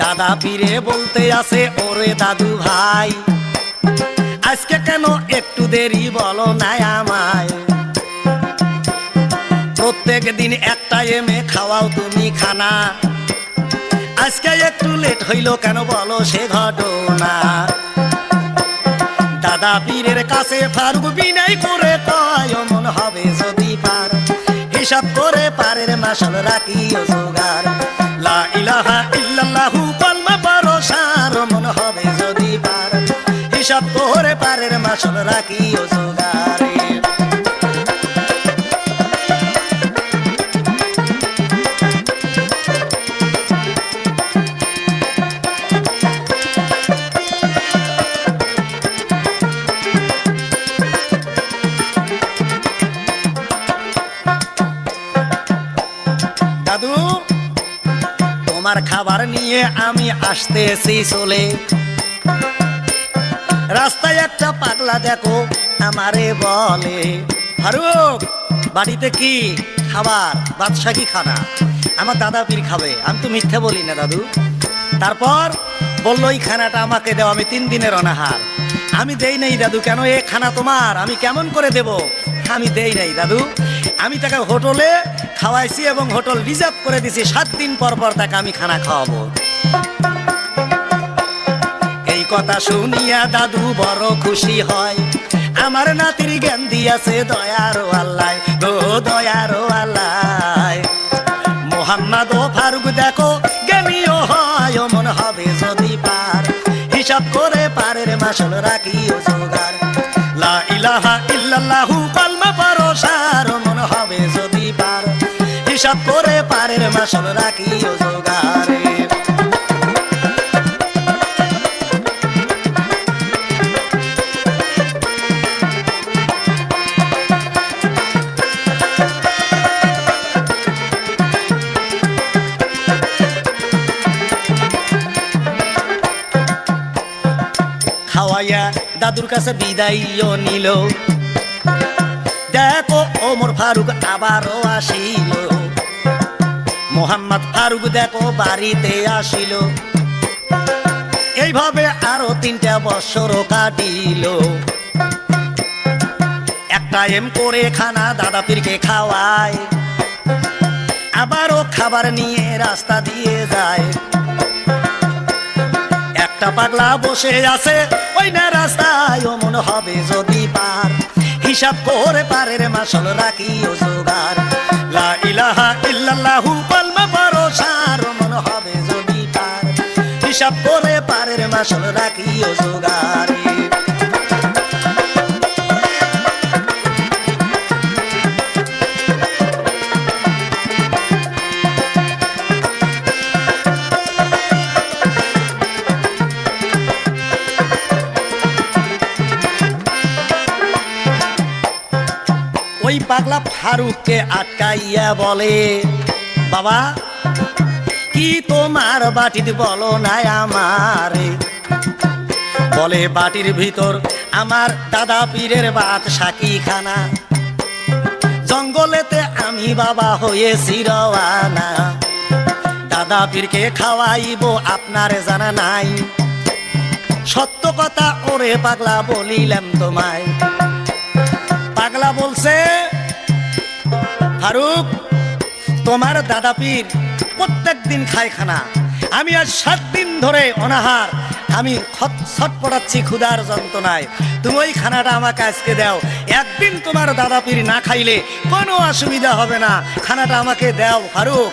দাদা পীরে বলতে আছে, ওরে দাদু ভাই, আজকে কেন একটু দেরি বলো না আমায়? প্রত্যেক দিন একটা এমে খাওয়াও তুমি খানা, আজকে একটু লেট হইল কেন বলো সে ঘটনা। দাদা পীরের কাছে ফারুক বিনয় করে কয়, মন হবে যদি পার হিসাব করে পারের মাসল রাখি ও জোগাড়। লা ইলাহা ইল্লাল্লাহু কলমা পারো সার, মন হবে যদি পার হিসাব করে পারের মাসল রাখি ও জোগাড়। দাদু, তোমার খাবার নিয়ে আমি আসতেছি চলে, রাস্তায় একটা পাগলা দেখো আমারে বলে, ফারুক বাড়িতে কি খাবার, বাদশা কি খানা? আমার দাদা পীর খাবে। আমি তো মিথ্যে বলি না দাদু। তারপর বললো এই খানাটা আমাকে দাও, আমি 3 দিনের অনাহার। আমি দেই নাই দাদু। কেন এ খানা তোমার? আমি কেমন করে দেব? আমি দেই নাই দাদু। আমি তাকে হোটেলে খাওয়াইছি এবং হোটেল রিজার্ভ করে দিছি, 7 দিন পর পর তাকে আমি খানা খাওয়াবো। এই কথা শুনিয়া দাদু বড় খুশি হয়, আমার নাতির জ্ঞান দিয়াছে দয়ার আল্লাহ, গো দয়ার আল্লাহ। মোহাম্মদ ও ফারুক দেখো জ্ঞানীও হয়, মন হবে যদি পার হিসাব করে পারের মাসল রাখি ও জোগাড়। লা ইলাহা ইল্লাল্লাহু কলমা পারো সার, মন হবে যদি পার হিসাব করে পারের মাসল রাখি ও জোগাড়। খাওয়াইয়া দাদুর কাছে বিদায়ও নিল। দেখো ওমর ফারুক আবারও আসিল, মোহাম্মদ ফারুক দেখো বাড়িতে আসিল। এইভাবে আরো 3টা বছর কাটিল। একটা এম করে খানা দাদা পীরকে খাওয়ায়, আবারও খাবার নিয়ে রাস্তা দিয়ে যায়। একটা পাগলা বসে আছে ওই না রাস্তায়, মন হবে যদি পার হিসাব করে পারের মাসল রাখি ও জোগাড়। লা ইলাহা ইল্লাল্লাহু কলমা পারো সার, মন হবে যদি পার হিসাব করে পারের মাসল রাখি ও জোগাড়। ওই পাগলা ফারুককে আটকাইয়া বলে, বাবা কি তোমার বাটির বলো নাই আমারে, বলে বাটির ভিতর আমার দাদা পীরের ভাত সাকি খানা। জঙ্গলেতে আমি বাবা হয়েছি রওয়ানা, দাদা পীরকে খাওয়াইব আপনার জানা নাই। সত্য কথা ওরে পাগলা বলিলাম তোমায়। পাগলা বলছে, ফারুক তোমার দাদা পীর প্রত্যেক দিন খায় খানা, আমি আজ 7 দিন ধরে অনাহার, আমি ছটপটাচ্ছি ক্ষুধার যন্ত্রণায়, তুমি ওই খানাটা আমাকে আজকে দাও। একদিন তোমার দাদা পীর না খাইলে কোনো অসুবিধা হবে না, খানাটা আমাকে দাও ফারুক।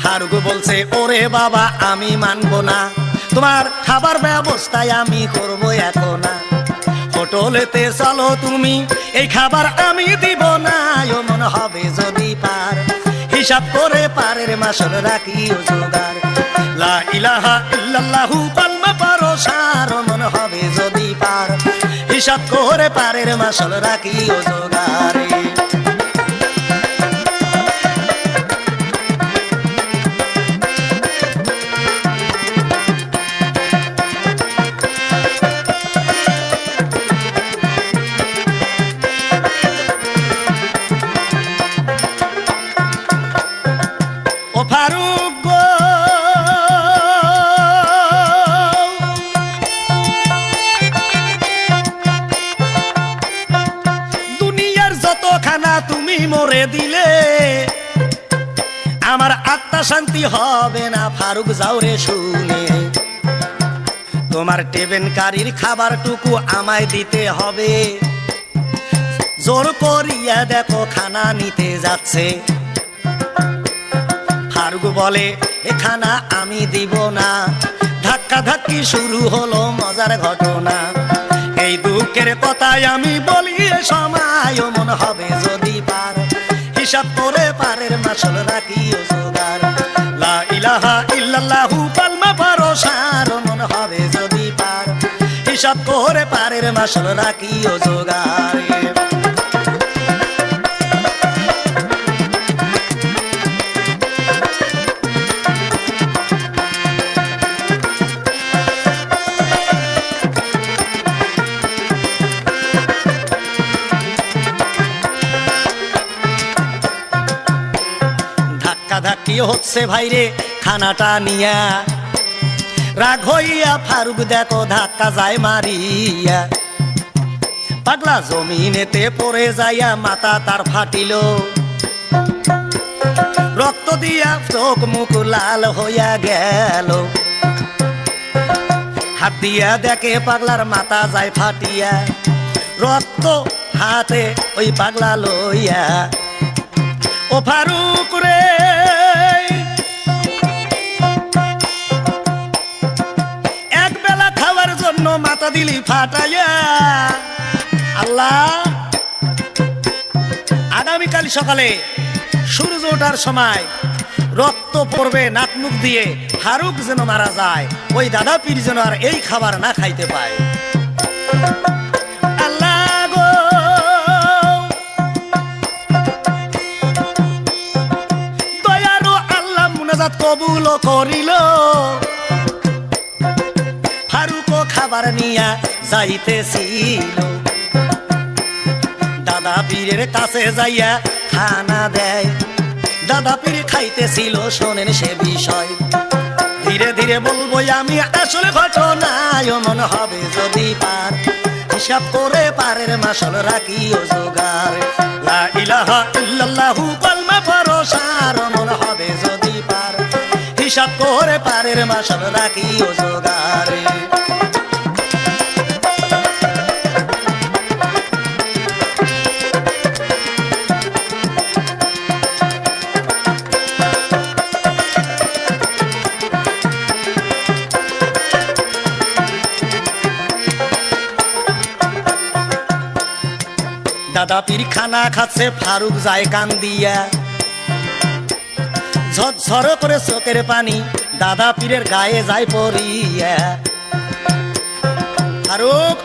ফারুক বলছে, ওরে বাবা আমি মানবো না, তোমার খাবার ব্যবস্থায় আমি করবো এখন না। হোটেলেতে চলো তুমি, এই খাবার আমি দিব না, মন হবে যদি পার, হিসাব করে পারের মাসল রাখিও জোগাড়। লা ইলাহা ইল্লাল্লাহু কালমা পারো সার, মন হবে যদি পার, হিসাব করে পারের মাসল রাখিও জোগাড়। ফারুক গো, দুনিয়ার যত খানা তুমি মরে দিলে আমার আত্মা শান্তি হবে না। ফারুক যাও রে শুনে, তোমার টেবেনকারীর খাবারটুকু আমায় দিতে হবে। জোর করিয়া দেখো খানা নিতে যাচ্ছে। ফারুক বলে, এ খানা আমি দিব না। ধাক্কা ধাক্কি শুরু হলো মজার ঘটনা, এই দুঃখের কথাই আমি বলি সময়, মন হবে যদি পার, হিসাব করে পারের মাসল রাখিও জোগাড়। লা ইলাহা ইল্লাল্লাহু কালমা পারো সার, মন হবে যদি পার, হিসাব করে পারের মাসল রাখিও জোগাড়। ধাক্কি হচ্ছে ভাইরে খানাটা নিয়া, রাগ হইয়া ফারুক দেখো ধাক্কা যায় মারিয়া। পাগলা জমিনেতে পড়ে যাইয়া মাথা তার ফাটিল, রক্ত দিয়া চোখ মুখ লাল হইয়া গেল। হাত দিয়া দেখে পাগলার মাথা যায় ফাটিয়া, রক্ত হাতে ওই পাগলা লইয়া। ও ফারুক রে, এক বেলা খাওয়ার জন্য মাথা দিলি ফাটাইয়া। আল্লাহ, আগামীকাল সকালে সূর্য ওঠার সময় রক্ত পড়বে নাক মুখ দিয়ে, ফারুক যেন মারা যায়, ওই দাদা পীর যেন আর এই খাবার না খাইতে পায়। আল্লাহ গো, দয়ারো আল্লাহ মুনাজাত কবুল করিল। ফারুকও খাবার নিয়া যাইতেছিল, দাদা পীরের কাছে যাইয়া খানা দেয়। দাদা পীর খাইতেছিল, শোনেন সে বিষয়, ধীরে ধীরে বলবো আমি আসল ঘটনায়, মন হবে যদি পার, হিসাব করে পারের মাসল রাখিও জোগাড়। লা ইলাহা ইল্লাল্লাহু কালমা পারো সার, মন হবে যদি পার, হিসাব করে পারের মাসল রাখিও জোগাড়। দাদা পীর খানা খাচ্ছে, ফারুক যায় কান দিয়া, ঝরঝর করে চোখের পানি দাদা পীরের গায়ে যায় পড়িয়া। ফারুক,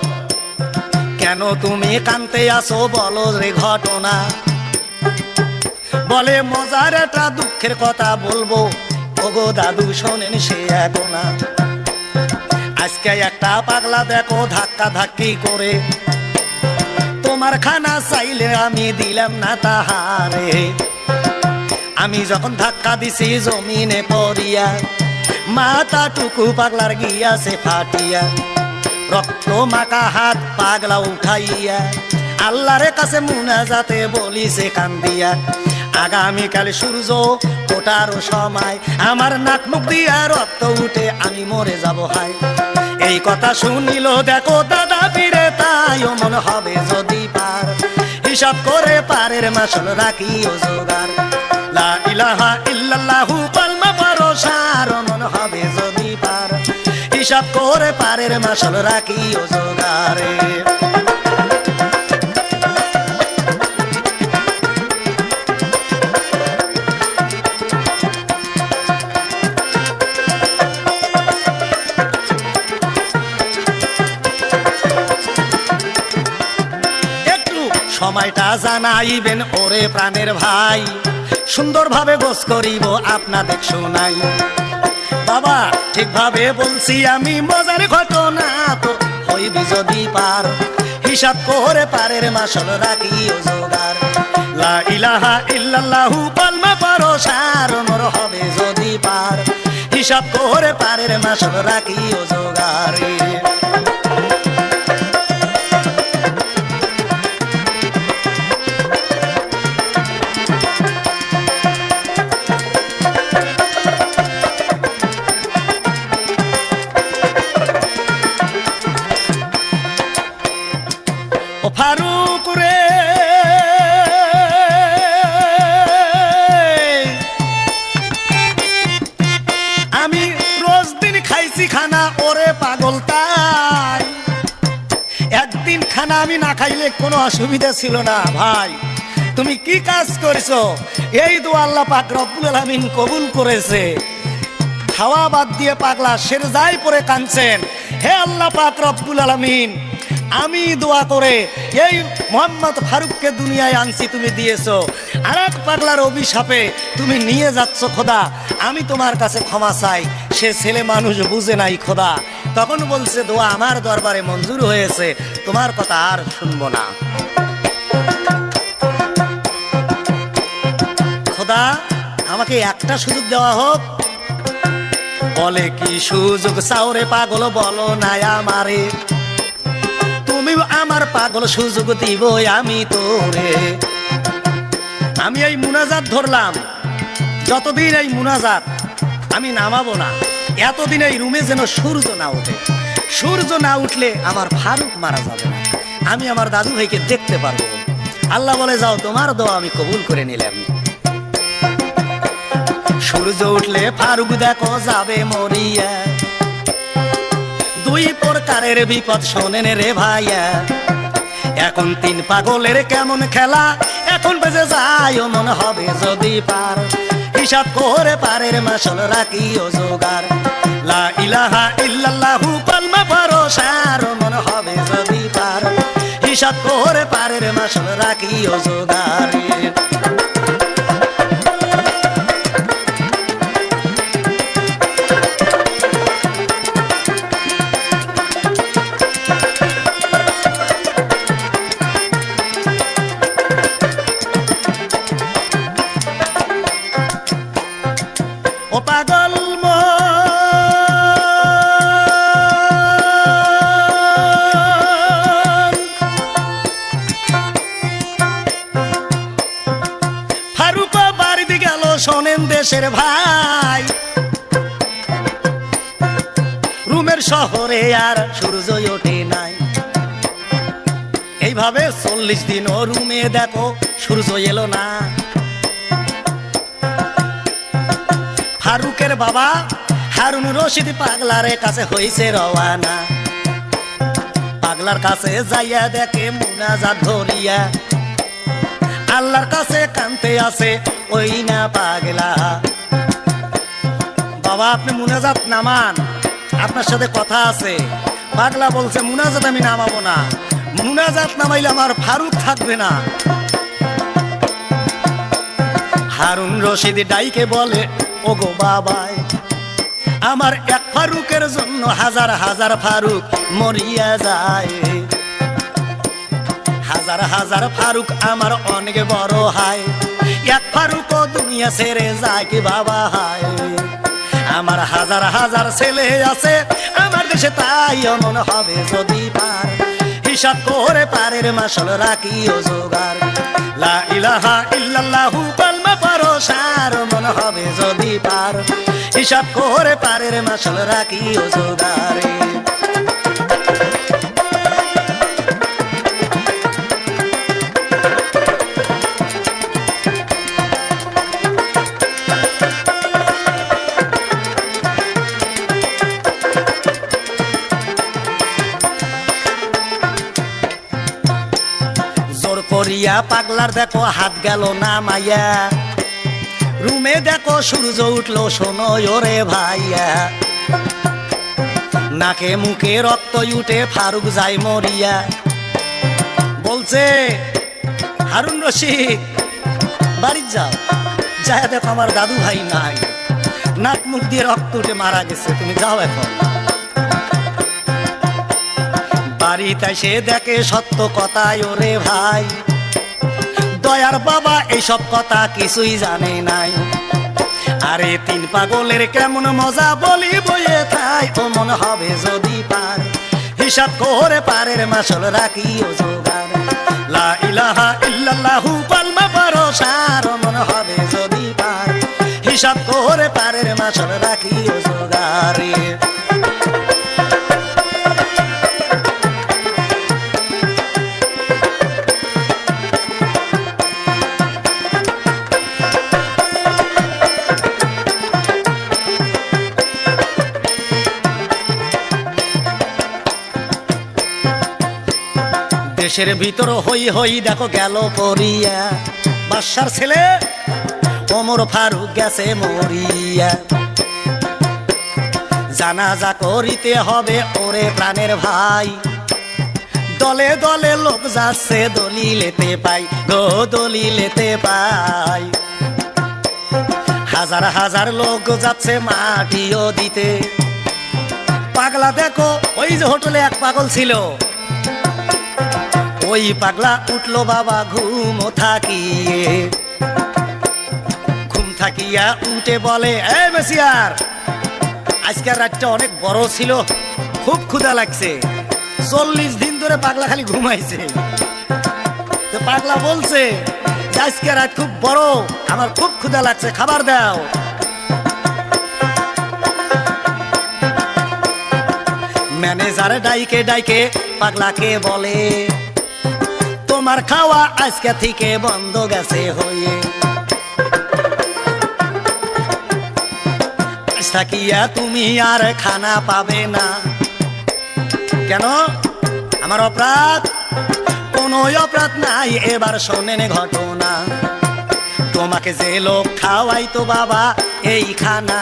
কেন তুমি কানতে আসো বলো রে ঘটনা, বলে মজার একটা দুঃখের কথা বলবো, ওগো দাদু শোনেন সে এখন না। আজকে একটা পাগলা দেখো ধাক্কা ধাক্কি করে, তোমার খানা চাইলে আমি দিলাম না তাহারে। আমি যখন ধাক্কা দিছি জমিনে পড়িয়া, মাথা টুকু পাগলার গিয়াছে ফাটিয়া, রক্ত মাখা হাত পাগলা উঠাইয়া আল্লাহর কাছে মুনাজাতে বলিছে কান্দিয়া, আগামীকাল সূর্য ওঠার সময় আমার নাক মুখ দিয়া রক্ত উঠে আমি মরে যাব হায়। এই কথা শুনিল দেখো দাদা পীরে, তাই মন হবে যদি পার, হিসাব করে পারের মাসল রাখিও জোগাড়। লা ইলাহা ইল্লাল্লাহু কালমা পড়ো সার, মন হবে যদি পার, হিসাব করে পারের মাসল রাখিও জোগাড়ে। সময়টা জানাইবেন ওরে প্রাণের ভাই, সুন্দরভাবে গোস করিব আপনাদের শোনাই। বাবা ঠিকভাবে বলছি আমি, মজার ঘটনা তো হইবি যদি পার, হিসাব করে পারের মাসল রাখিও জোগাড়। লা ইলাহা ইল্লাল্লাহু কালমা পড়ো সার, মোর হবে যদি পার, হিসাব করে পারের মাসল রাখিও জোগাড়। ফারুক রে আমি রোজ দিন খাইছি খানা, ওরে পাগল তাই একদিন খানা আমি না খাইলে কোনো অসুবিধা ছিল না। ভাই তুমি কি কাজ করেছো? এই দোয়া আল্লাহ পাক রব্বুল আলামিন কবুল করেছে। খাওয়া বাদ দিয়ে পাগলা সেরজায় পরে কাঁদছেন, হে আল্লাহ পাক রব্বুল আলামিন, আমি দোয়া করে এই মোহাম্মদ ফারুককে দুনিয়ায় আনছি, তুমি দিয়েছো, আর এক পাগলার অভিশাপে তুমি নিয়ে যাচ্ছ খোদা, আমি তোমার কাছে ক্ষমা চাই। সে ছেলে মানুষ বুঝে নাই খোদা, তখন বলছে দোয়া আমার দরবারে মঞ্জুর হয়েছে, তোমার কথা আর শুনবো না। খোদা আমাকে একটা সুযোগ দেওয়া হোক। বলে কি সুযোগ চাওরে পাগল, বলো না আমারে, তুমি আমার পাগল সুযোগ দিব আমি তোরে। আমি এই মুনাজাত ধরলাম, যতদিন এই মুনাজাত আমি নামাবো না, এতদিন এই রুমে যেন সূর্য না ওঠে। সূর্য না উঠলে আমার ফারুক মারা যাবে না, আমি আমার দাদু ভাইকে দেখতে পারবো। আল্লাহ বলে যাও, তোমার দোয়া আমি কবুল করে নিলাম। সূর্য উঠলে ফারুক দেখো যাবে মরিয়া, দুই প্রকারের বিপদ শোনেন রে ভাইয়া। এখন তিন পাগলের কেমন খেলা, এখন বেজে যায় মন হবে যদি পার, হিসাব করে পারের মাসল রাখিও জোগাড়। লা ইলাহা ইল্লাল্লাহু কালমা পড়ো সার, মন হবে যদি পার, হিসাব করে পারের মাসল রাখিও জোগাড়। ও পাগল ফারুক বাড়িতে গেল, শোনেন দেশের ভাই, রুমের শহরে আর সূর্য ওঠে নাই। এইভাবে 40 দিন ও রুমে দেখো সূর্য এলো না। ফারুকের বাবা হারুন রশিদ পাগলার কাছে হইছে রওয়ানা। পাগলার কাছে যাইয়া দেখে মুনাজাত ধরিয়া, আল্লাহর কাছে কানতে আছে ওই না পাগলা। বাবা আপনি মুনাজাত নামান, আপনার সাথে কথা আছে। পাগলা বলছে মুনাজাত আমি নামাবো না, মুনাজাত নামাইলে আমার ফারুক থাকবে না। হারুন রশিদ ডাইকে বলে ওগো বাবাই, আমার এক ফারুকের জন্য হাজার হাজার ফারুক মরিয়া যায়। হাজার হাজার ফারুক আমার অনেক বড় হায়, এক ফারুক দুনিয়া ছেড়ে যায় কি বাবা হায়। আমার হাজার হাজার ছেলে আছে আমার দেশে, তাই অমন হবে যদি পার, হিসাব করে পারের মাসল রাখিও জোগাড়। লা ইলাহা ইল্লাল্লাহু কালমা পড়ো সার, মন হবে যদি পার, হিসাব করে পারের মাসল রাখিও জোগাড়। করিয়া পাগলার দেখো হাত গেল না মাইয়া, রুমে দেখো সূর্য উঠলো শোনো ওরে ভাইয়া। নাকে মুখে রক্ত উঠে ফারুক যায় মরিয়া, বলছে হারুন রশিদ বাড়ি যাও, যায় দেখো আমার দাদু ভাই নাই, নাক মুখ দিয়ে রক্ত উঠে মারা গেছে, তুমি যাও এখন। বাড়িতে সে দেখে সত্য কথাই ওরে ভাই, দয়ার বাবা এইসব কথা কিছুই জানে নাই। আরে তিন পাগলের কেমন মজা বলি বইয়ে থাই, ও মন হবে যদি পার, হিসাব করে পারের মাসল রাখিও জোগাড়। লা ইলাহা ইল্লাল্লাহু কালমা পড়ো সার, মন হবে যদি পার, হিসাব করে পারের মাসল রাখিও জোগাড়। দেশের ভিতর হই হই দেখো গেল পরিয়া, বাদশার ছেলে ওমর ফারুক গেছে মরিয়া। জানাজা করিতে হবে ওরে প্রাণের ভাই, দলে দলে লোক যাচ্ছে দলিলেতে পাই গো দলিলেতে পাই। হাজার হাজার লোক যাচ্ছে মাটিও দিতে। পাগলা দেখো ওই যে হোটেলে এক পাগল ছিল, ওই পাগলা উঠলো বাবা ঘুম থাকিয়ে, ঘুম থাকিয়া উঠে বলে এ মেসিয়ার, আজকের রাতটা অনেক বড় ছিল, খুব ক্ষুধা লাগছে। 40 দিন ধরে পাগলা খালি ঘুমাইছে। তো পাগলা বলছে আজকের রাত খুব বড়, আমার খুব ক্ষুধা লাগছে, খাবার দাও। ম্যানেজার ডাইকে ডাইকে পাগলাকে বলে তোমার খাওয়া আজকে থেকে বন্ধ গেছে হয়ে, থাকিয়া তুমি আর খানা পাবে না। কেন? আমার অপরাধ? কোনো অপরাধ নাই, এবার শোনেন ঘটনা। তোমাকে যে লোক খাওয়াইতো বাবা এই খানা,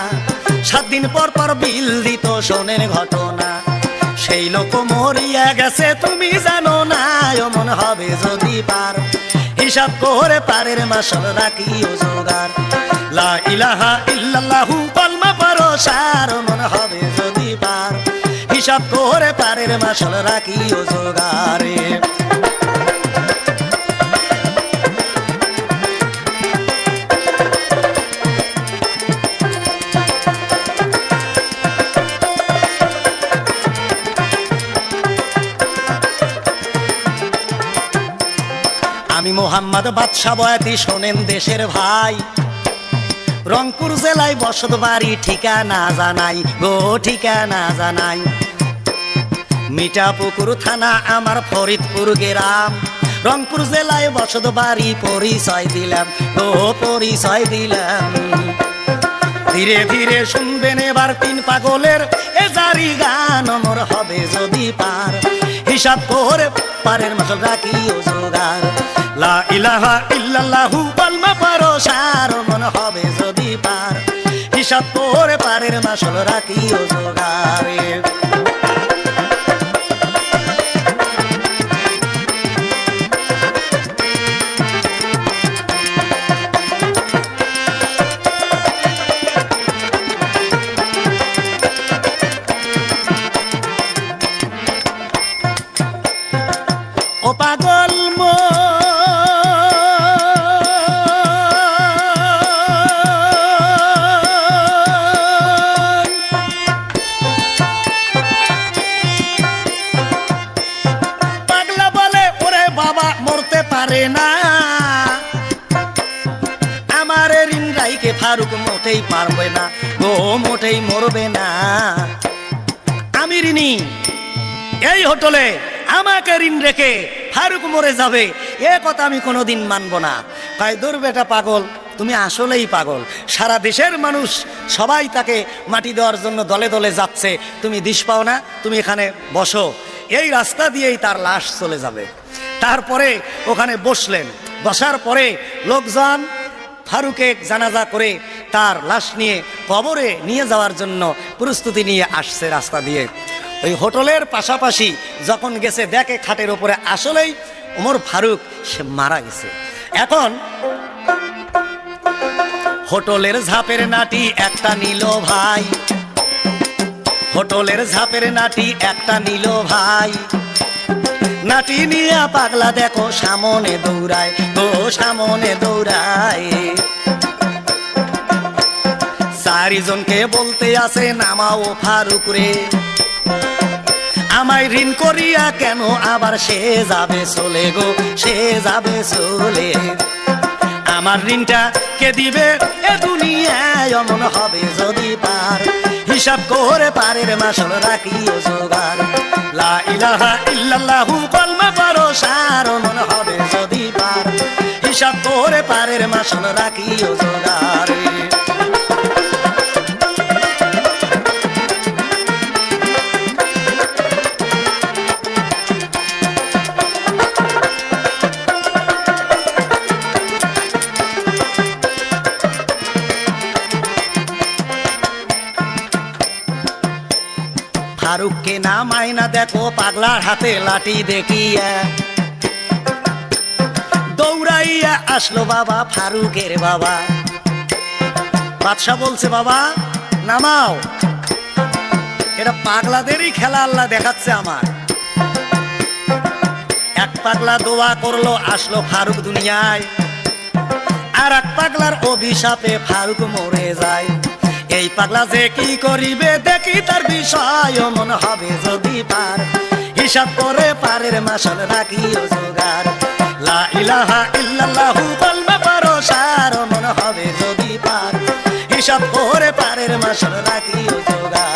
7 দিন পর পর বিল দিত, শোনেন ঘটনা। সেই লোক মরিয়া গেছে তুমি জানো না, মন হবে যদি পার, হিসাব করে পারের মাসল রাখিও জোগাড়। লা ইলাহা ইল্লাল্লাহু কালমা পড়ো সার, মন হবে যদি পার, হিসাব করে পারের মাসল রাখিও জোগাড়। আমি মোহাম্মদ বাদশা বয়াতি, শোনেন দেশের ভাই, রংপুর জেলায় বসত বাড়ি, ঠিকানা জানাই গো ঠিকানা জানাই। মিঠাপুকুর থানা আমার ফরিদপুর গ্রাম, রংপুর জেলায় বসত বাড়ি, পরিচয় দিলাম গো পরিচয় দিলাম। ধীরে ধীরে শুনবেন এবার 3 পাগলের এ জারি গান, মোর হবে যদি পার, হিসাব করে পারের মাসল রাখিও জোগাড়। লা ইলাহা ইল্লাল্লাহু কালমা পড়ো সার, মন হবে যদি পার, হিসাব করে পারের মাসল রাখিও জোগাড়। ফারুক মোটেই পারবে না, ও মোটেই মরবে না। আমি ঋণী, এই হোটেলে আমাকে ঋণ রেখে ফারুক মরে যাবে, এ কথা আমি কোনোদিন মানব না। তাই দূর বেটা পাগল, তুমি আসলেই পাগল। সারা দেশের মানুষ সবাই তাকে মাটি দেওয়ার জন্য দলে দলে যাচ্ছে, তুমি দিশ পাও না, তুমি এখানে বসো, এই রাস্তা দিয়েই তার লাশ চলে যাবে। তারপরে ওখানে বসলেন, বসার পরে লোকজন ফারুকে জানাজা করে তার লাশ নিয়ে কবরে নিয়ে যাওয়ার জন্য প্রস্তুতি নিয়ে আসছে রাস্তা দিয়ে। ওই হোটেলের পাশাপাশি যখন গেছে দেখে খাটের উপরে আসলেই ওমর ফারুক সে মারা গেছে। এখন হোটেলের ঝাপের নাটি একটা নিল ভাই, হোটেলের ঝাপের নাটি একটা নিল ভাই, নাটি নিয়ে পাগলা দেখো সামনে দৌড়ায়, ও সামনে দৌড়ায়। চারিজনকে বলতে আসে নামাও ফারুক রে, আমায় ঋণ করিয়া কেন আবার সে যাবে চলে গো, সে যাবে চলে। আমার ঋণটা কে দিবে এ দুনিয়ায়, অমন হবে যদি পার, হিসাব করে পারের মাসল রাখিও জোগাড়। লা ইলাহা ইল্লাল্লাহু কলমা পড়ো সার, অমন হবে যদি পার, হিসাব করে পারের মাসল রাখিও জোগাড়। ফারুককে না মাইনা দেখো পাগলার হাতে লাঠি দেখিয়া, দৌড়াইয়া আসলো বাবা ফারুকের বাবা। বাদশা বলছে বাবা নামাও, এটা পাগলাদেরই খেলা আল্লাহ দেখাচ্ছে আমার। এক পাগলা দোয়া করলো, আসলো ফারুক দুনিয়ায়, আর এক পাগলার অভিশাপে ফারুক মরে যায়। এই পাগলা যে কি করিবে দেখি তার বিষয়, মন হবে যদি পার, হিসাব করে পারের মাসল রাখিও জোগাড়। লা ইলাহা ইল্লাল্লাহু কলমা পড়ো সার, মন হবে যদি পার, হিসাব করে পারের মাসল রাখিও জোগাড়।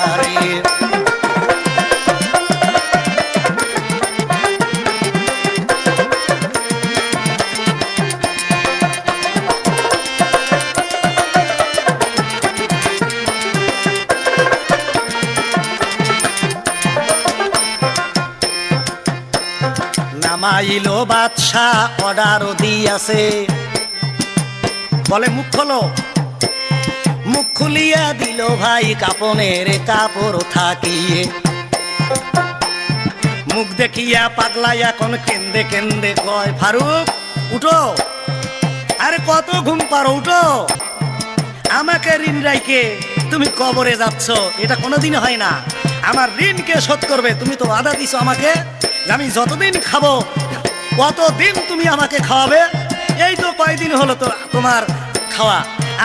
নামাইলো বাদশাহ অর্ডারও দিয়াছে, বলে মুখ খোলো, মুখ খুলিয়া দিল ভাই কাপনের কাপড় থাকিয়ে। মুখ দেখিয়া পাগলা এখন কেন্দে কেন্দে কয় ফারুক উঠো, আরে কত ঘুম পারো, উঠো, আমাকে ঋণ রাইকে তুমি কবরে যাচ্ছ, এটা কোনোদিন হয় না। আমার ঋণকে শোধ করবে, তুমি তো ওয়াদা দিছো আমাকে আমি যতদিন খাবো কতদিন তুমি আমাকে খাওয়াবে, এই তো কয়দিন হলো তো তোমার খাওয়া,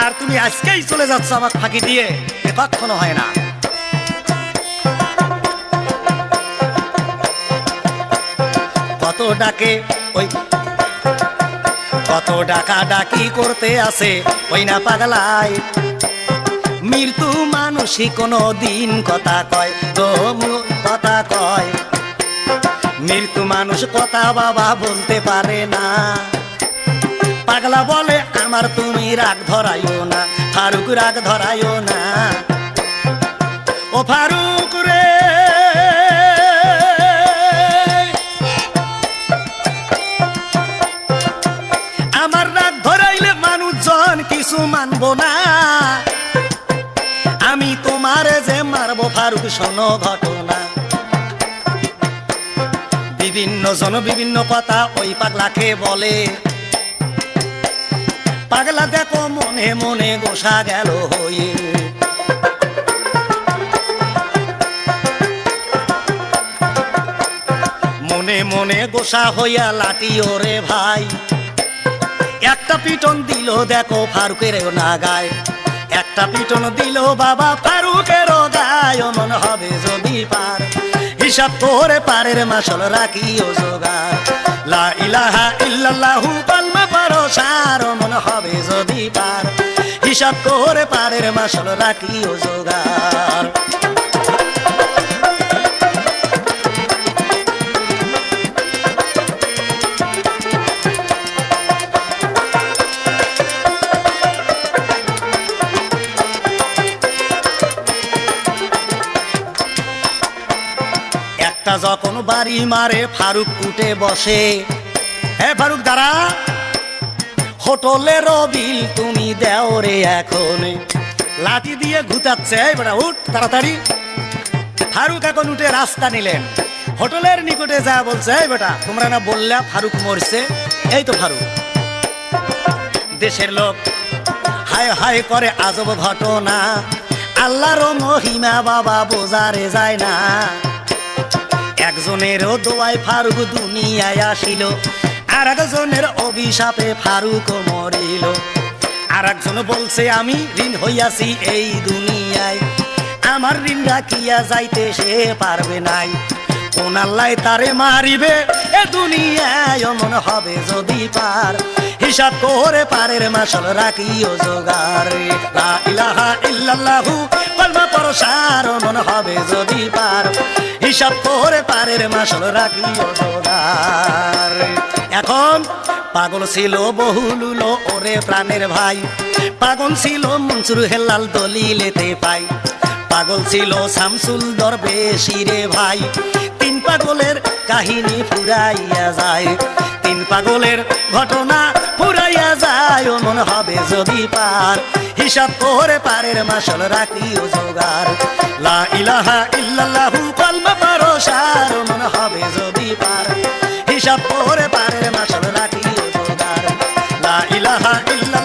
আর তুমি আজকেই চলে যাচ্ছ আমাকে ফাঁকি দিয়ে, এ কখনো হয় না। কত ডাকে ওই, কত ডাকা ডাকি করতে আসে ওই না পাগলায়, মৃত্যু মানুষই কোনো দিন কথা কয়, তো কথা কয়। মৃত্যু মানুষ কথা বাবা বলতে পারে না, পাগলা বলে আমার তুমি রাগ ধরাইও না, ফারুক রাগ ধরাইও না। ও ফারুক রে আমার রাগ ধরাইলে মানুষজন কিছু মানবো না, আমি তোমারে যে মারবো ফারুক শোনো ঘটনা। বিভিন্ন জন বিভিন্ন কথা ওই পাগলাকে বলে, পাগলা দেখো মনে মনে গোসা গেল হয়ে। মনে মনে গোসা হইয়া লাঠি ওরে ভাই, একটা পিটন দিল দেখো ফারুকের না গায়, একটা পিটন দিল বাবা ফারুকের গায়, মন হবে যদি পার, হিসাব করে পারের মাসল রাখিও জোগাড়। লা ইলাহা ইল্লাল্লাহু কলমা পড়ো সার, মন হবে যদি পার, হিসাব করে পারের মাসল রাখি ও জোগাড়। একটা যখন বাড়ি মারে ফারুক উঠে বসে, হে ফারুক দাঁড়া, হোটেলের বিল তুমি দেও রে এখন। লাঠি দিয়ে ঘুতাচ্ছে, এই বেটা উঠ তাড়াতাড়ি। ফারুক এখন উঠে রাস্তা নিলেন, হোটেলের নিকটে যা বলছে, এই বেটা তোমরা না বললা ফারুক মরছে, এই তো ফারুক। দেশের লোক হায় হায় করে আজব ঘটনা, আল্লাহর মহিমা বাবা বোঝারে যায় না। একজনেরও দোয়ায় ফারুক দুনিয়ায় আসিল, আর একজনের অভিশাপে ফারুক মরিল। আর একজন বলছে আমি ঋণ হইয়াছি এই দুনিয়ায়, আমার ঋণ রাখিয়া যাইতে সে পারবে নাই। কোন আল্লাহ তারে মারিবে এ দুনিয়ায়, অমন হবে যদি পার, হিসাব করে পারের মাসল রাখিও জোগাড়। লা ইলাহা ইল্লাল্লাহু কলমা পড়ো সার, অমন হবে যদি পার, হিসাব করে পারের মাসল রাখিও জোগাড়। এখন পাগল ছিল বহুলুল ওরে প্রাণের ভাই, পাগল ছিল মনসুর হেলাল দলিলেতে পাই, পাগল ছিল শামসুল দরবেশী রে ভাই। তিন পাগলের কাহিনী ফুরাইয়া যায়, তিন পাগলের ঘটনা ফুরাইয়া যায়, মন হবে যদি পার, হিসাব করে পারের মাসল রাখিও জোগাড়। লা ইলাহা ইল্লাল্লাহু কলমা পড়ো সার, মন হবে যদি পার, হিসাব করে পারের মাসল রাখিও জোগাড়। লা ইলাহা ইল্লাল্লাহু